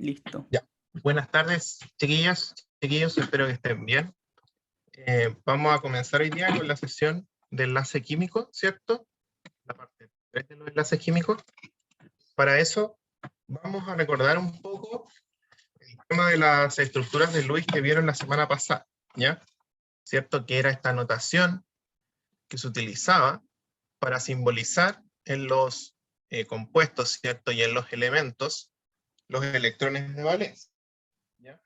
Listo. Ya. Buenas tardes, chiquillas, chiquillos, espero que estén bien. Vamos a comenzar hoy día con la sesión de enlace químico, ¿cierto? La parte 3 de los enlaces químicos. Para eso, vamos a recordar un poco el tema de las estructuras de Lewis que vieron la semana pasada, ¿ya? ¿Cierto? Que era esta notación que se utilizaba para simbolizar en los compuestos, ¿cierto? Y en los elementos, los electrones de valencia, ¿ya?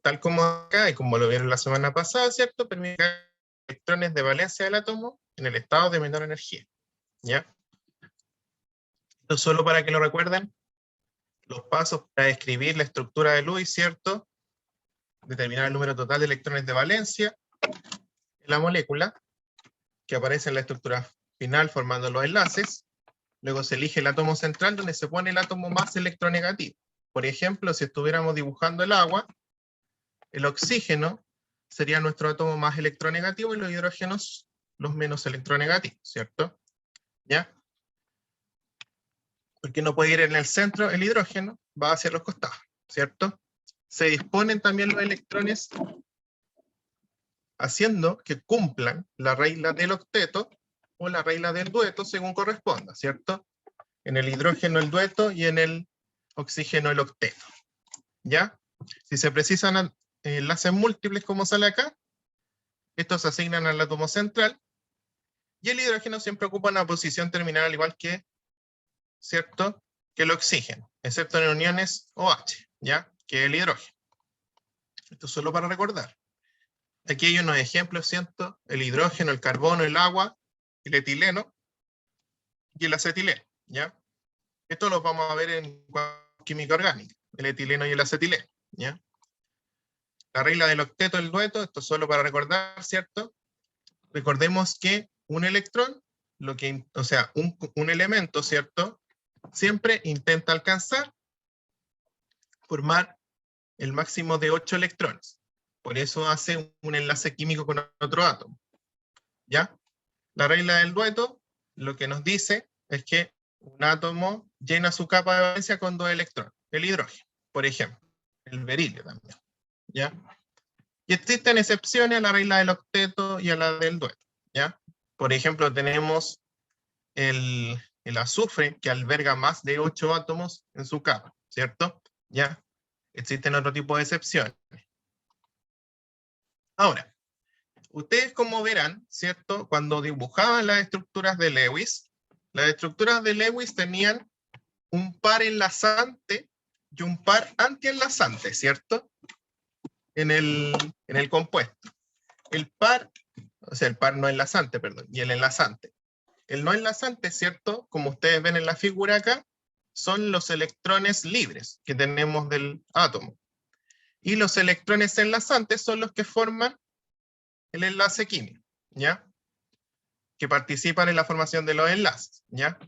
Tal como acá y como lo vieron la semana pasada, ¿cierto? Permite electrones de valencia del átomo en el estado de menor energía, ¿ya? Esto solo para que lo recuerden, los pasos para describir la estructura de Lewis, ¿cierto? Determinar el número total de electrones de valencia en la molécula, que aparece en la estructura final formando los enlaces. Luego se elige el átomo central donde se pone el átomo más electronegativo. Por ejemplo, si estuviéramos dibujando el agua, el oxígeno sería nuestro átomo más electronegativo y los hidrógenos los menos electronegativos, ¿cierto? ¿Ya? Porque no puede ir en el centro el hidrógeno, va hacia los costados, ¿cierto? Se disponen también los electrones haciendo que cumplan la regla del octeto o la regla del dueto según corresponda, ¿cierto? En el hidrógeno el dueto y en el oxígeno el octeto, ¿ya? Si se precisan enlaces múltiples como sale acá, estos se asignan al átomo central y el hidrógeno siempre ocupa una posición terminal al igual que, ¿cierto?, que el oxígeno, excepto en uniones OH, ¿ya?, que el hidrógeno. Esto es solo para recordar. Aquí hay unos ejemplos, ¿cierto? El hidrógeno, el carbono, el agua, el etileno y el acetileno, ¿ya? Esto lo vamos a ver en química orgánica, el etileno y el acetileno, ¿ya? La regla del octeto, el dueto, esto es solo para recordar, ¿cierto? Recordemos que un electrón, o sea, un elemento, ¿cierto?, siempre intenta alcanzar, formar el máximo de 8 electrones. Por eso hace un enlace químico con otro átomo, ¿ya? La regla del dueto lo que nos dice es que un átomo llena su capa de valencia con 2 electrones. El hidrógeno, por ejemplo. El berilio también, ¿ya? Y existen excepciones a la regla del octeto y a la del dueto, ¿ya? Por ejemplo, tenemos el azufre, que alberga más de 8 átomos en su capa, ¿cierto? ¿Ya? Existen otro tipo de excepciones. Ahora, ustedes como verán, ¿cierto? Cuando dibujaban las estructuras de Lewis tenían un par enlazante y un par antienlazante, ¿cierto? En el compuesto. El par no enlazante, perdón, y el enlazante. El no enlazante, ¿cierto? Como ustedes ven en la figura acá, son los electrones libres que tenemos del átomo. Y los electrones enlazantes son los que forman el enlace químico, ¿ya? Que participan en la formación de los enlaces, ¿ya?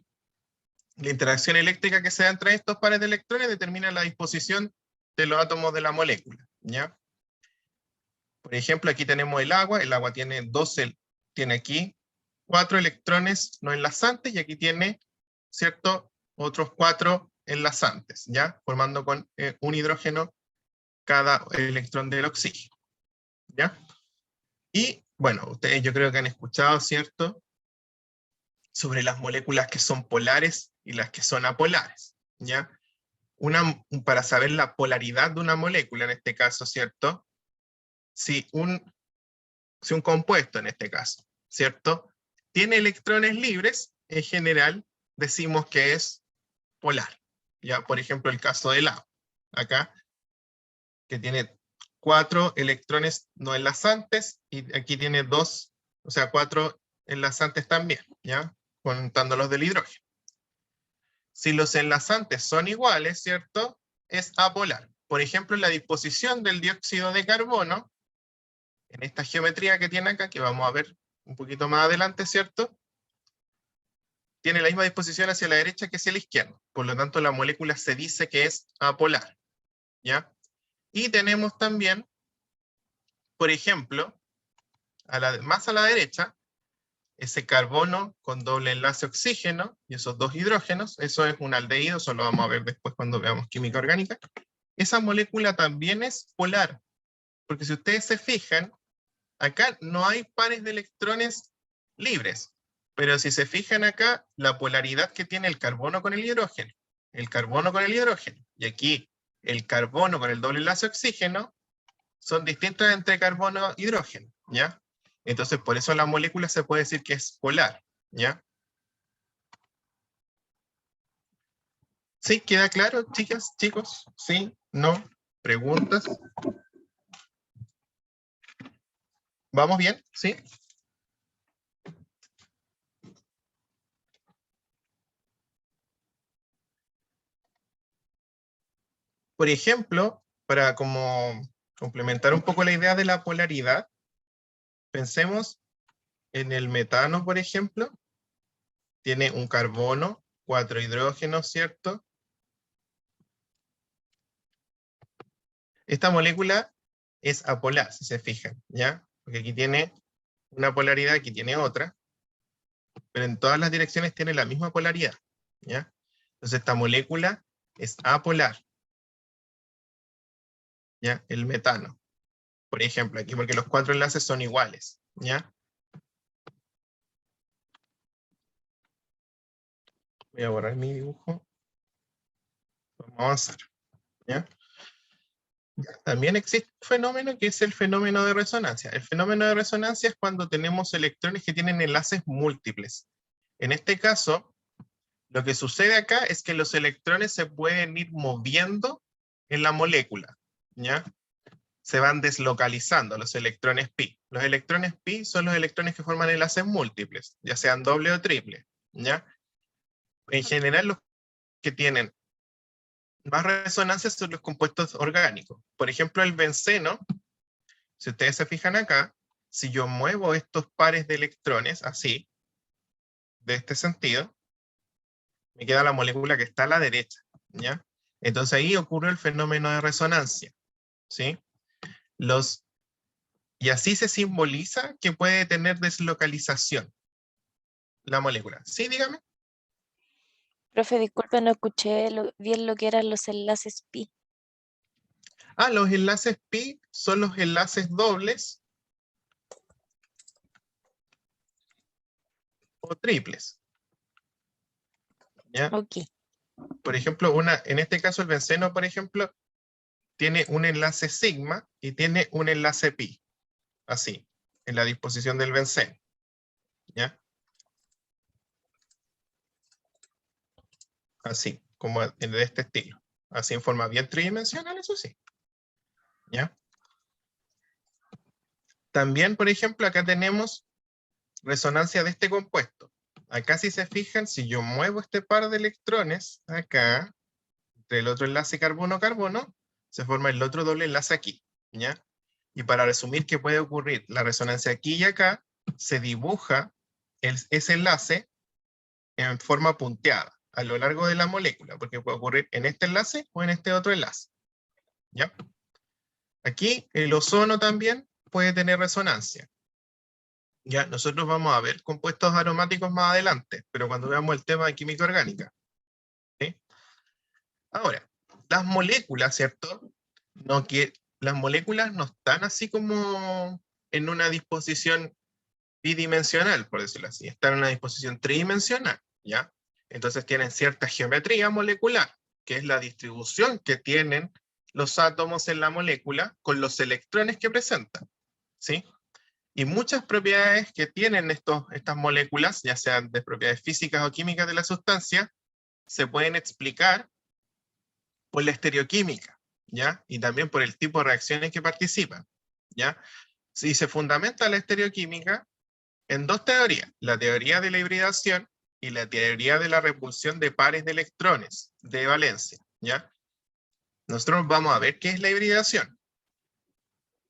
La interacción eléctrica que se da entre estos pares de electrones determina la disposición de los átomos de la molécula, ¿ya? Por ejemplo, aquí tenemos el agua tiene tiene aquí 4 electrones no enlazantes y aquí tiene, ¿cierto?, otros 4 enlazantes, ¿ya? Formando con un hidrógeno cada electrón del oxígeno, ¿ya? Y, bueno, ustedes yo creo que han escuchado, ¿cierto?, sobre las moléculas que son polares y las que son apolares, ¿ya? Para saber la polaridad de una molécula, en este caso, ¿cierto?, si un compuesto, en este caso, ¿cierto?, tiene electrones libres, en general decimos que es polar. Ya, por ejemplo, el caso del agua, acá, que tiene 4 electrones no enlazantes, y aquí tiene 2, o sea, 4 enlazantes también, ¿ya? Contando los del hidrógeno. Si los enlazantes son iguales, ¿cierto?, es apolar. Por ejemplo, la disposición del dióxido de carbono, en esta geometría que tiene acá, que vamos a ver un poquito más adelante, ¿cierto?, tiene la misma disposición hacia la derecha que hacia la izquierda. Por lo tanto, la molécula se dice que es apolar, ¿ya? Y tenemos también, por ejemplo, más a la derecha, ese carbono con doble enlace oxígeno y esos dos hidrógenos, eso es un aldehído, eso lo vamos a ver después cuando veamos química orgánica. Esa molécula también es polar, porque si ustedes se fijan, acá no hay pares de electrones libres, pero si se fijan acá, la polaridad que tiene el carbono con el hidrógeno, y aquí el carbono con el doble enlace oxígeno, son distintas entre carbono e hidrógeno, ¿ya? Entonces, por eso la molécula se puede decir que es polar, ¿ya? ¿Sí? ¿Queda claro, chicas, chicos? ¿Sí? ¿No? ¿Preguntas? ¿Vamos bien? ¿Sí? Por ejemplo, para como complementar un poco la idea de la polaridad, pensemos en el metano, por ejemplo. Tiene un carbono, 4 hidrógenos, ¿cierto? Esta molécula es apolar, si se fijan, ¿ya? Porque aquí tiene una polaridad, aquí tiene otra, pero en todas las direcciones tiene la misma polaridad, ¿ya? Entonces esta molécula es apolar, ¿ya? El metano, por ejemplo, aquí porque los 4 enlaces son iguales, ¿ya? Voy a borrar mi dibujo. Vamos a avanzar, ¿ya? También existe un fenómeno que es el fenómeno de resonancia. El fenómeno de resonancia es cuando tenemos electrones que tienen enlaces múltiples. En este caso, lo que sucede acá es que los electrones se pueden ir moviendo en la molécula, ¿ya? Se van deslocalizando los electrones pi. Los electrones pi son los electrones que forman enlaces múltiples, ya sean doble o triple, ¿ya? En general, los que tienen más resonancia son los compuestos orgánicos. Por ejemplo, el benceno, si ustedes se fijan acá, si yo muevo estos pares de electrones así, de este sentido, me queda la molécula que está a la derecha, ¿ya? Entonces ahí ocurre el fenómeno de resonancia, ¿sí? Y así se simboliza que puede tener deslocalización la molécula. ¿Sí, dígame? Profe, disculpe, no escuché bien lo que eran los enlaces pi. Ah, los enlaces pi son los enlaces dobles o triples, ¿ya? Ok, Por ejemplo, en este caso el benceno, por ejemplo, tiene un enlace sigma y tiene un enlace pi, así, en la disposición del benceno, ¿ya? Así, como de este estilo, así en forma bien tridimensional, eso sí, ¿ya? También, por ejemplo, acá tenemos resonancia de este compuesto. Acá si se fijan, si yo muevo este par de electrones, acá, entre el otro enlace carbono-carbono, se forma el otro doble enlace aquí, ¿ya? Y para resumir qué puede ocurrir, la resonancia aquí y acá, se dibuja ese enlace en forma punteada a lo largo de la molécula, porque puede ocurrir en este enlace o en este otro enlace, ¿ya? Aquí el ozono también puede tener resonancia. Ya, nosotros vamos a ver compuestos aromáticos más adelante, pero cuando veamos el tema de química orgánica, ¿sí? Ahora, las moléculas, ¿cierto? Las moléculas no están así como en una disposición bidimensional, por decirlo así, están en una disposición tridimensional, ¿ya? Entonces tienen cierta geometría molecular, que es la distribución que tienen los átomos en la molécula con los electrones que presentan, ¿sí? Y muchas propiedades que tienen estas moléculas, ya sean de propiedades físicas o químicas de la sustancia, se pueden explicar por la estereoquímica, ¿ya? Y también por el tipo de reacciones que participan, ¿ya? Si se fundamenta la estereoquímica en dos teorías, la teoría de la hibridación y la teoría de la repulsión de pares de electrones de valencia, ¿ya? Nosotros vamos a ver qué es la hibridación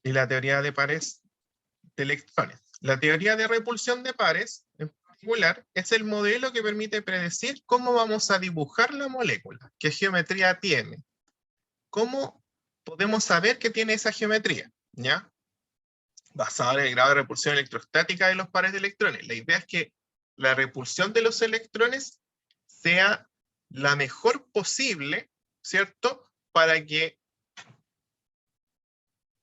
y la teoría de pares de electrones. La teoría de repulsión de pares, en particular, es el modelo que permite predecir cómo vamos a dibujar la molécula, qué geometría tiene, cómo podemos saber que tiene esa geometría, ¿ya? basado en el grado de repulsión electrostática de los pares de electrones. La idea es que la repulsión de los electrones sea la mejor posible, ¿cierto? Para que,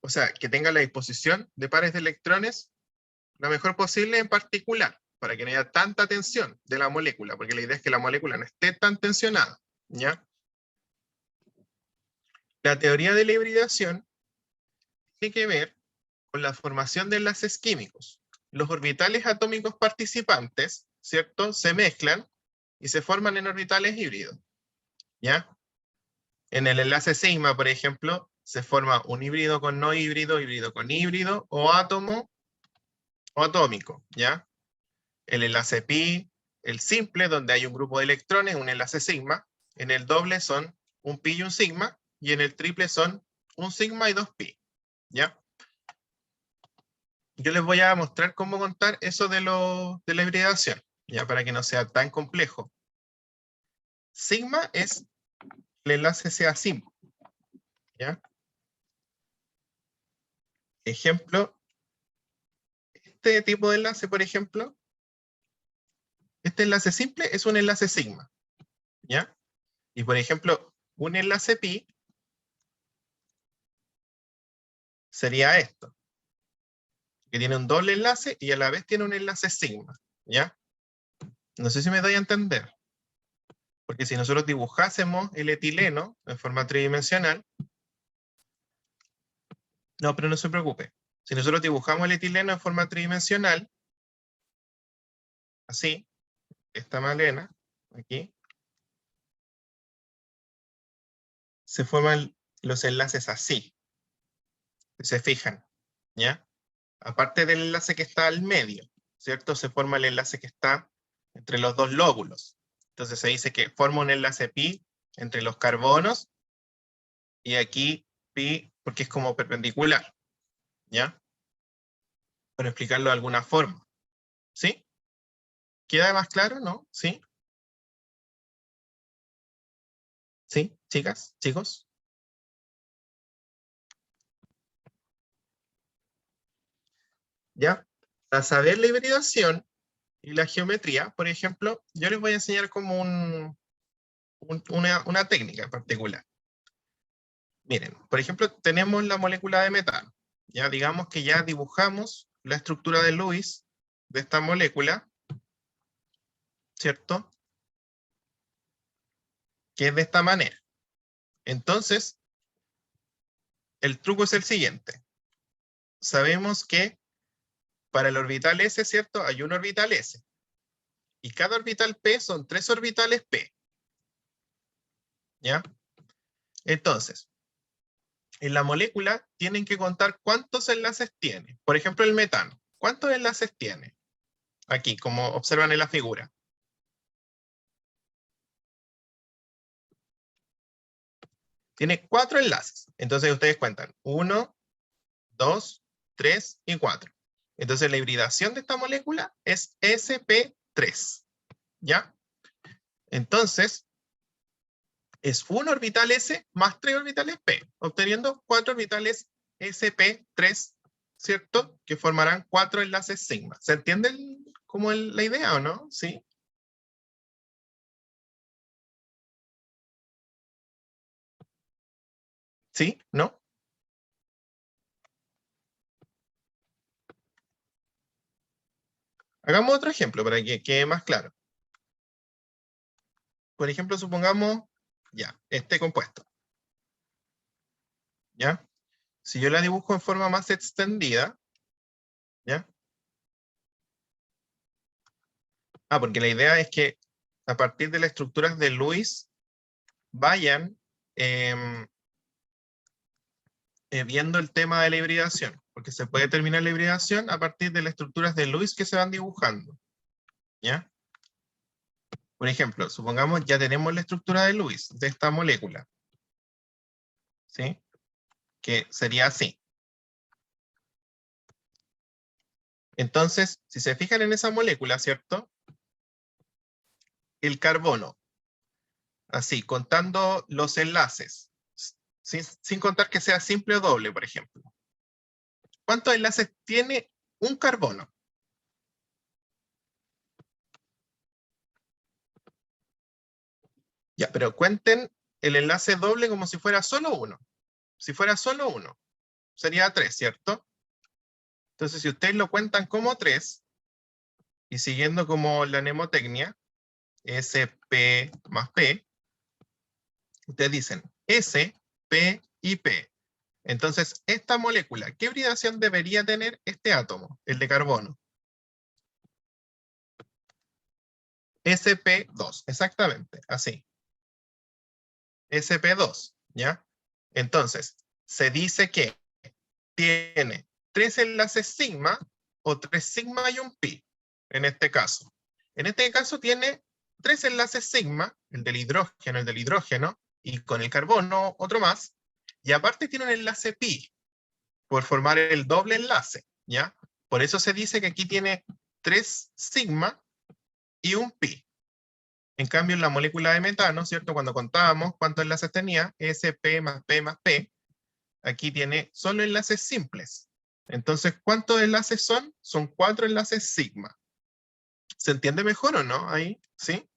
o sea, que tenga la disposición de pares de electrones la mejor posible en particular, para que no haya tanta tensión de la molécula, porque la idea es que la molécula no esté tan tensionada, ¿ya? La teoría de la hibridación tiene que ver con la formación de enlaces químicos. Los orbitales atómicos participantes, ¿cierto? Se mezclan y se forman en orbitales híbridos, ¿ya? En el enlace sigma, por ejemplo, se forma un híbrido con no híbrido, híbrido con híbrido, o átomo o atómico, ¿ya? El enlace pi, el simple, donde hay un grupo de electrones, un enlace sigma. En el doble son un pi y un sigma, y en el triple son un sigma y dos pi, ¿ya? Yo les voy a mostrar cómo contar eso de la hibridación, ya para que no sea tan complejo. Sigma es el enlace sea simple, ¿ya? Ejemplo, este tipo de enlace, por ejemplo, este enlace simple es un enlace sigma, ¿ya? Y por ejemplo, un enlace pi sería esto, que tiene un doble enlace y a la vez tiene un enlace sigma, ¿ya? No sé si me doy a entender. Porque si nosotros dibujásemos el etileno en forma tridimensional, no, pero no se preocupe. Si nosotros dibujamos el etileno en forma tridimensional, así, esta malena, aquí, se forman los enlaces así, si se fijan, ¿ya? Aparte del enlace que está al medio, ¿cierto? Se forma el enlace que está entre los dos lóbulos. Entonces se dice que forma un enlace pi entre los carbonos y aquí pi porque es como perpendicular, ¿ya? Para explicarlo de alguna forma, ¿sí? ¿Queda más claro, no? ¿Sí? ¿Sí? ¿Chicas? ¿Chicos? ¿Ya? Para saber la hibridación y la geometría, por ejemplo, yo les voy a enseñar como una técnica en particular. Miren, por ejemplo, tenemos la molécula de metano. Ya digamos que ya dibujamos la estructura de Lewis de esta molécula, ¿cierto? Que es de esta manera. Entonces, el truco es el siguiente. Sabemos que para el orbital S, ¿cierto? Hay un orbital S. Y cada orbital P son 3 orbitales P. ¿Ya? Entonces, en la molécula tienen que contar cuántos enlaces tiene. Por ejemplo, el metano. ¿Cuántos enlaces tiene? Aquí, como observan en la figura. Tiene 4 enlaces. Entonces ustedes cuentan 1, 2, 3 y 4. Entonces la hibridación de esta molécula es sp3. ¿Ya? Entonces, es un orbital S más 3 orbitales P, obteniendo 4 orbitales sp3, ¿cierto? Que formarán 4 enlaces sigma. ¿Se entiende la idea o no? ¿Sí? ¿Sí? ¿No? Hagamos otro ejemplo para que quede más claro. Por ejemplo, supongamos, ya, este compuesto. ¿Ya? Si yo la dibujo en forma más extendida, ¿ya? Ah, porque la idea es que a partir de las estructuras de Lewis vayan viendo el tema de la hibridación, porque se puede terminar la hibridación a partir de las estructuras de Lewis que se van dibujando, ¿ya? Por ejemplo, supongamos ya tenemos la estructura de Lewis de esta molécula, ¿sí? Que sería así. Entonces, si se fijan en esa molécula, ¿cierto? El carbono, así, contando los enlaces, sin contar que sea simple o doble, por ejemplo. ¿Cuántos enlaces tiene un carbono? Ya, pero cuenten el enlace doble como si fuera solo uno. Si fuera solo uno, sería 3, ¿cierto? Entonces, si ustedes lo cuentan como 3, y siguiendo como la mnemotecnia, SP más P, ustedes dicen S, P y P. Entonces, esta molécula, ¿qué hibridación debería tener este átomo, el de carbono? sp2, exactamente, así. sp2, ¿ya? Entonces, se dice que tiene 3 enlaces sigma o 3 sigma y un pi, en este caso. En este caso tiene 3 enlaces sigma, el del hidrógeno, y con el carbono otro más, y aparte tiene un enlace pi, por formar el doble enlace, ¿ya? Por eso se dice que aquí tiene 3 sigma y un pi. En cambio, en la molécula de metano, ¿cierto? Cuando contábamos cuántos enlaces tenía, SP más P más P, aquí tiene solo enlaces simples. Entonces, ¿cuántos enlaces son? Son 4 enlaces sigma. ¿Se entiende mejor o no? Ahí, ¿sí?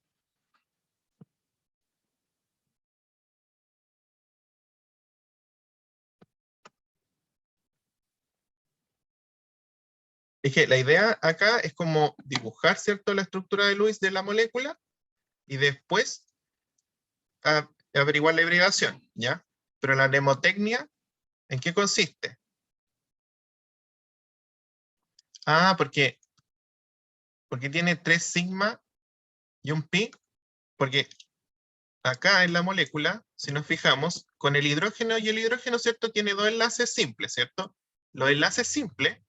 Es que la idea acá es como dibujar, ¿cierto? La estructura de Lewis de la molécula y después averiguar la hibridación, ¿ya? Pero la mnemotecnia, ¿en qué consiste? Ah, porque tiene 3 sigma y un pi, porque acá en la molécula, si nos fijamos, con el hidrógeno y el hidrógeno, ¿cierto? Tiene 2 enlaces simples, ¿cierto? Los enlaces simples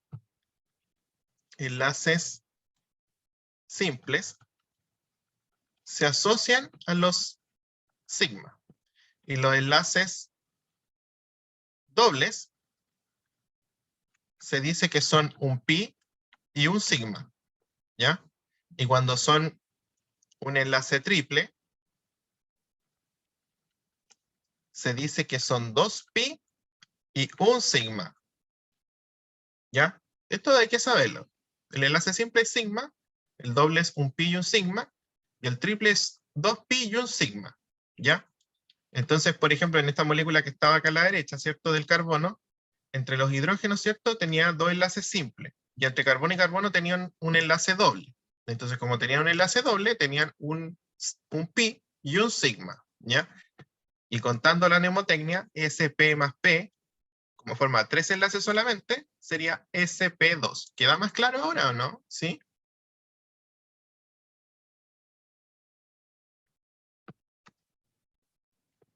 se asocian a los sigma. Y los enlaces dobles se dice que son un pi y un sigma, ¿ya? Y cuando son un enlace triple, se dice que son 2 pi y un sigma, ¿ya? Esto hay que saberlo. El enlace simple es sigma, el doble es un pi y un sigma, y el triple es 2 pi y un sigma, ¿ya? Entonces, por ejemplo, en esta molécula que estaba acá a la derecha, ¿cierto? Del carbono, entre los hidrógenos, ¿cierto? Tenía 2 enlaces simples, y entre carbono y carbono tenían un enlace doble. Entonces, como tenían un enlace doble, tenían un pi y un sigma, ¿ya? Y contando la mnemotecnia, SP más P, como forma 3 enlaces solamente, sería SP2. ¿Queda más claro ahora o no? ¿Sí?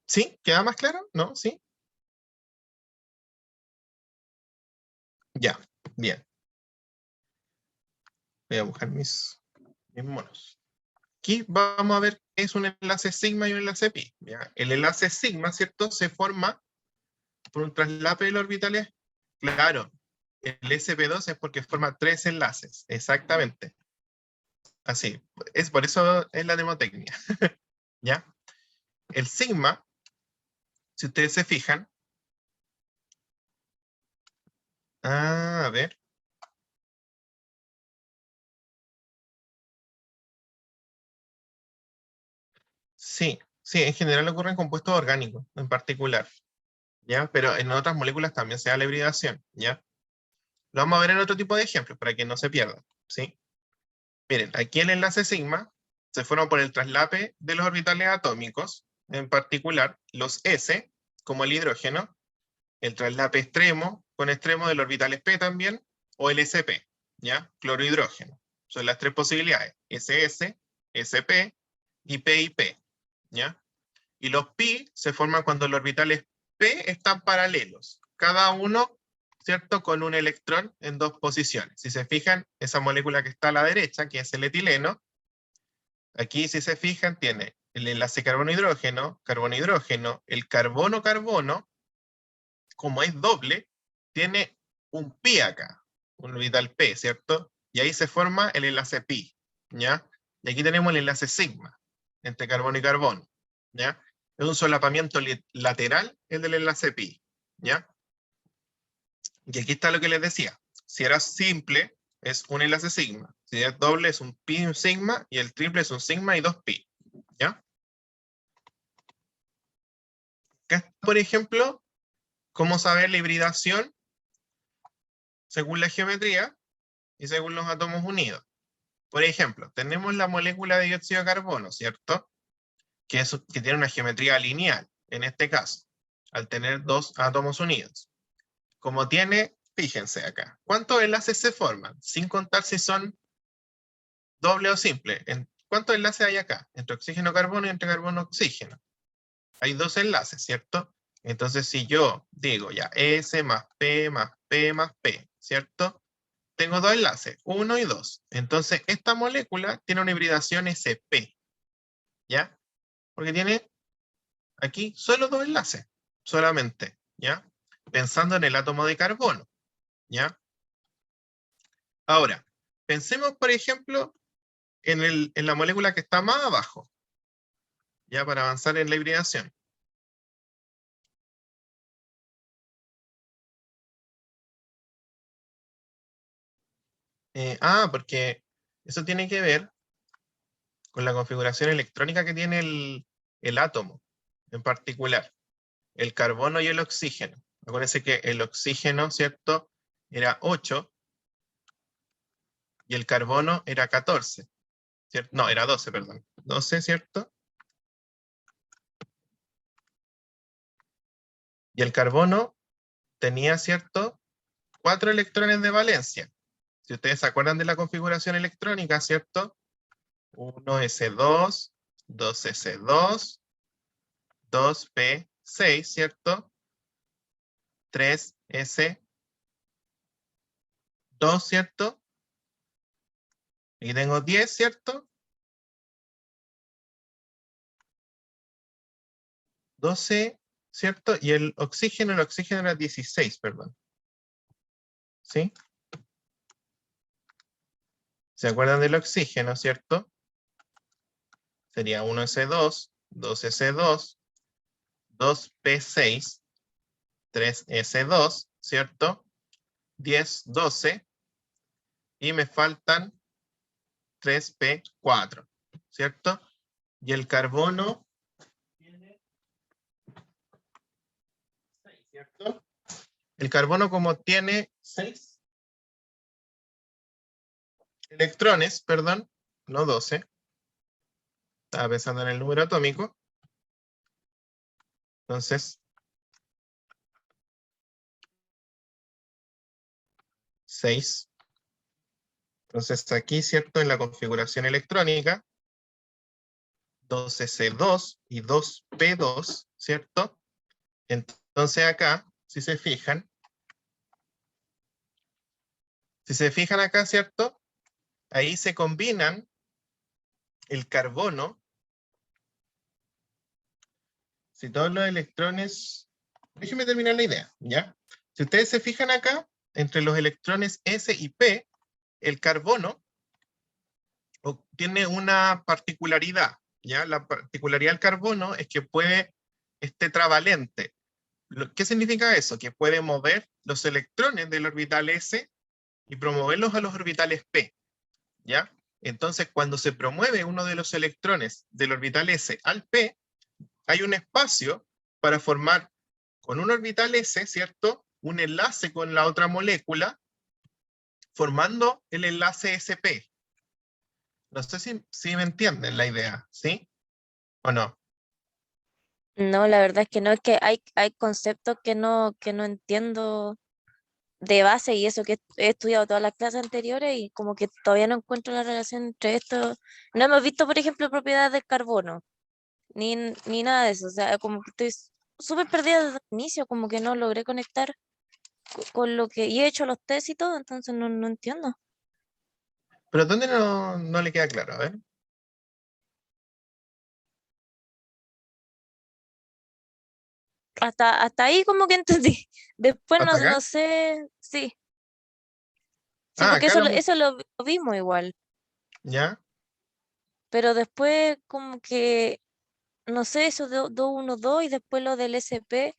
¿Sí? ¿Queda más claro? ¿No? ¿Sí? Ya, bien. Voy a buscar mis monos. Aquí vamos a ver qué es un enlace sigma y un enlace pi. ¿Ya? El enlace sigma, ¿cierto? Se forma por un traslape de los orbitales. Claro, el SP2 es porque forma 3 enlaces, exactamente. Así, es por eso es la mnemotecnia. ¿Ya? El sigma, si ustedes se fijan, a ver, sí, sí, en general ocurre en compuestos orgánicos en particular, ¿ya? Pero en otras moléculas también se da la hibridación, ¿ya? Lo vamos a ver en otro tipo de ejemplos para que no se pierdan, ¿sí? Miren, aquí el enlace sigma se forma por el traslape de los orbitales atómicos, en particular los S, como el hidrógeno, el traslape extremo con extremo del orbital p también, o el sp, ¿ya? Clorohidrógeno. Son las 3 posibilidades, SS, SP y P, ¿ya? Y los pi se forman cuando los orbitales p están paralelos, cada uno, ¿cierto? Con un electrón en 2 posiciones. Si se fijan, esa molécula que está a la derecha, que es el etileno, aquí si se fijan tiene el enlace carbono-hidrógeno, el carbono-carbono, como es doble, tiene un pi acá, un orbital p, ¿cierto? Y ahí se forma el enlace pi, ¿ya? Y aquí tenemos el enlace sigma, entre carbono y carbono, ¿ya? Es un solapamiento lateral el del enlace pi, ¿ya? Y aquí está lo que les decía. Si era simple, es un enlace sigma. Si es doble, es un pi y un sigma. Y el triple es un sigma y dos pi. ¿Ya? Acá está, por ejemplo, cómo saber la hibridación según la geometría y según los átomos unidos. Por ejemplo, tenemos la molécula de dióxido de carbono, ¿cierto? Que tiene una geometría lineal, en este caso, al tener dos átomos unidos. Como tiene, fíjense acá, ¿cuántos enlaces se forman? Sin contar si son doble o simple. ¿Cuántos enlaces hay acá? Entre oxígeno-carbono y entre carbono-oxígeno. Hay dos enlaces, ¿cierto? Entonces, si yo digo ya S más P más P más P, ¿cierto? Tengo dos enlaces, 1 y 2. Entonces, esta molécula tiene una hibridación SP, ¿ya? Porque tiene aquí solo dos enlaces, solamente, ¿ya? Pensando en el átomo de carbono, ¿ya? Ahora, pensemos, por ejemplo, en la molécula que está más abajo, ya para avanzar en la hibridación. Porque eso tiene que ver con la configuración electrónica que tiene el átomo en particular, el carbono y el oxígeno. Acuérdense que el oxígeno, ¿cierto? Era 8 y el carbono era 14, ¿cierto? No, era 12, perdón. 12, ¿cierto? Y el carbono tenía, ¿cierto? 4 electrones de valencia. Si ustedes se acuerdan de la configuración electrónica, ¿cierto? 1s2, 2s2, 2p6, ¿cierto? 3s2, ¿cierto? Y tengo 10, ¿cierto? 12, ¿cierto? Y el oxígeno era 16, perdón. ¿Sí? ¿Se acuerdan del oxígeno, cierto? Sería 1s2, 2s2, 2p6, 3s2, ¿cierto? 10, 12, y me faltan 3p4, ¿cierto? Y el carbono tiene 6, ¿cierto? El carbono, como tiene 6 electrones, perdón, no 12, estaba pensando en el número atómico, entonces 6. Entonces aquí, ¿cierto? En la configuración electrónica, 2s2 y 2p2, ¿cierto? Entonces acá, si se fijan acá, ¿cierto? Ahí se combinan el carbono. Si todos los electrones... Déjenme terminar la idea, ¿ya? Si ustedes se fijan acá, entre los electrones S y P, el carbono tiene una particularidad, ¿ya? La particularidad del carbono es que puede, es tetravalente. ¿Qué significa eso? Que puede mover los electrones del orbital S y promoverlos a los orbitales P, ¿ya? Entonces, cuando se promueve uno de los electrones del orbital S al P, hay un espacio para formar con un orbital S, ¿cierto? Un enlace con la otra molécula, formando el enlace SP. No sé si me entienden la idea, ¿sí? ¿O no? No, la verdad es que no, es que hay conceptos que no entiendo de base y eso que he estudiado todas las clases anteriores y como que todavía no encuentro la relación entre esto. No hemos visto, por ejemplo, propiedades del carbono, ni nada de eso. O sea, como que estoy súper perdida desde el inicio, como que no logré conectar con lo que... Y he hecho los test y todo, entonces no entiendo. Pero ¿dónde no le queda claro? A ver. Hasta ahí como que entendí. Después ¿Hasta no acá? sé, sí, sí, Ah, porque acá eso lo vimos igual. ¿ya? Pero después como que, no sé, eso de 212 y después lo del SP,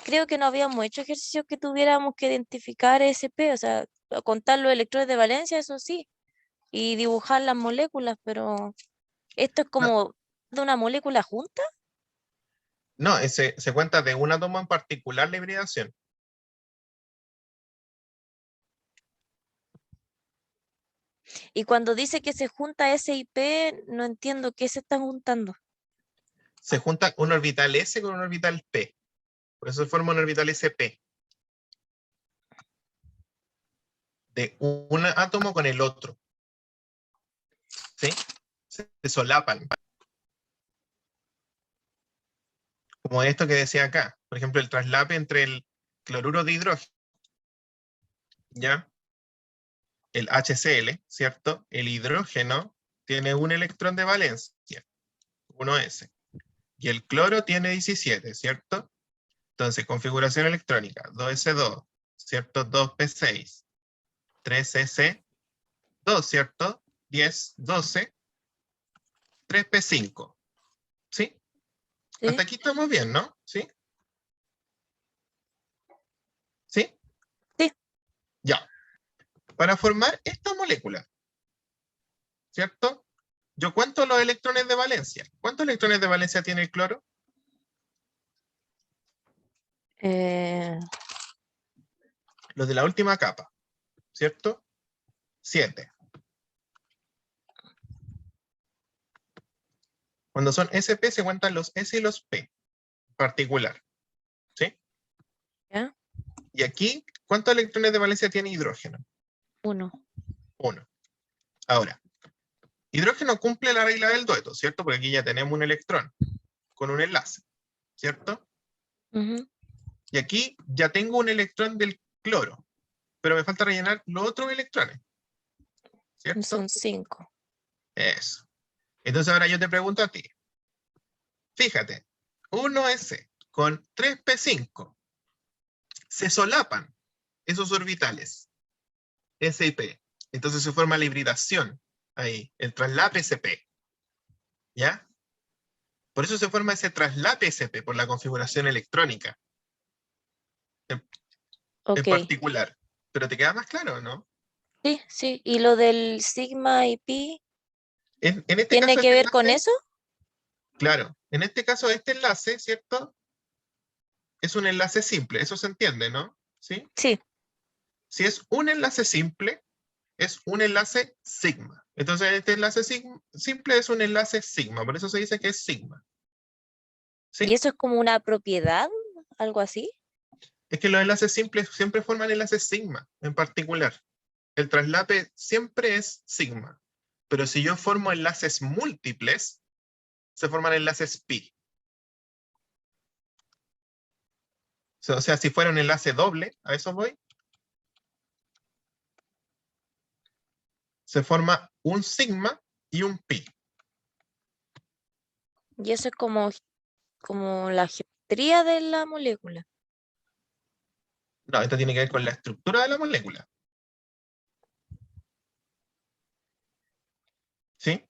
creo que no habíamos hecho ejercicios que tuviéramos que identificar SP, o sea, contar los electrones de valencia, eso sí, y dibujar las moléculas, pero esto es No, como de una molécula junta. no, se cuenta de un átomo en particular la hibridación. Y cuando dice que se junta S y P, no entiendo qué se están juntando. Se junta un orbital S con un orbital P. Por eso se forma un orbital SP. De un átomo con el otro. ¿Sí? Se solapan. Como esto que decía acá. Por ejemplo, el traslape entre el cloruro de hidrógeno, ¿ya? El HCl, ¿cierto? El hidrógeno tiene un electrón de valencia, 1s. Y el cloro tiene 17, ¿cierto? Entonces, configuración electrónica, 2s2, ¿cierto? 2p6, 3s2, ¿cierto? 10, 12, 3p5, ¿sí? Hasta ¿Sí? aquí estamos bien, ¿no? ¿Sí? ¿Sí? Sí. Ya. Para formar esta molécula, ¿cierto? Yo cuento los electrones de valencia. ¿Cuántos electrones de valencia tiene el cloro? Eh, Los de la última capa, ¿cierto? 7. Cuando son SP se cuentan los S y los P, particular, ¿sí? ¿Ya? Y aquí, ¿cuántos electrones de valencia tiene hidrógeno? 1. 1. Ahora, hidrógeno cumple la regla del dueto, ¿cierto? Porque aquí ya tenemos un electrón con un enlace, ¿cierto? Y aquí ya tengo un electrón del cloro, pero me falta rellenar los otros electrones, Son ¿cierto? 5. Eso. Entonces ahora yo te pregunto a ti, fíjate, 1s con 3p5 se solapan esos orbitales, S y P. Entonces se forma la hibridación ahí, el traslape SP, ¿ya? Por eso se forma ese traslape SP, por la configuración electrónica en, en Ok. particular. Pero te queda más claro, ¿no? Sí, sí. ¿Y lo del sigma y pi En este tiene caso, que este ver con enlace, eso? claro, en este caso, este enlace, ¿cierto? Es un enlace simple, eso se entiende, ¿no? ¿Sí? Sí. Si es un enlace simple, es un enlace sigma. Entonces, este enlace simple es un enlace sigma, por eso se dice que es sigma. ¿Y ¿Sí? eso es como una propiedad? ¿Algo así? Es que los enlaces simples siempre forman enlaces sigma en particular. El traslape siempre es sigma. Pero si yo formo enlaces múltiples, se forman enlaces pi. O sea, si fuera un enlace doble, a eso voy, se forma un sigma y un pi. Y eso es como la geometría de la molécula. No, esto tiene que ver con la estructura de la molécula. ¿Sí?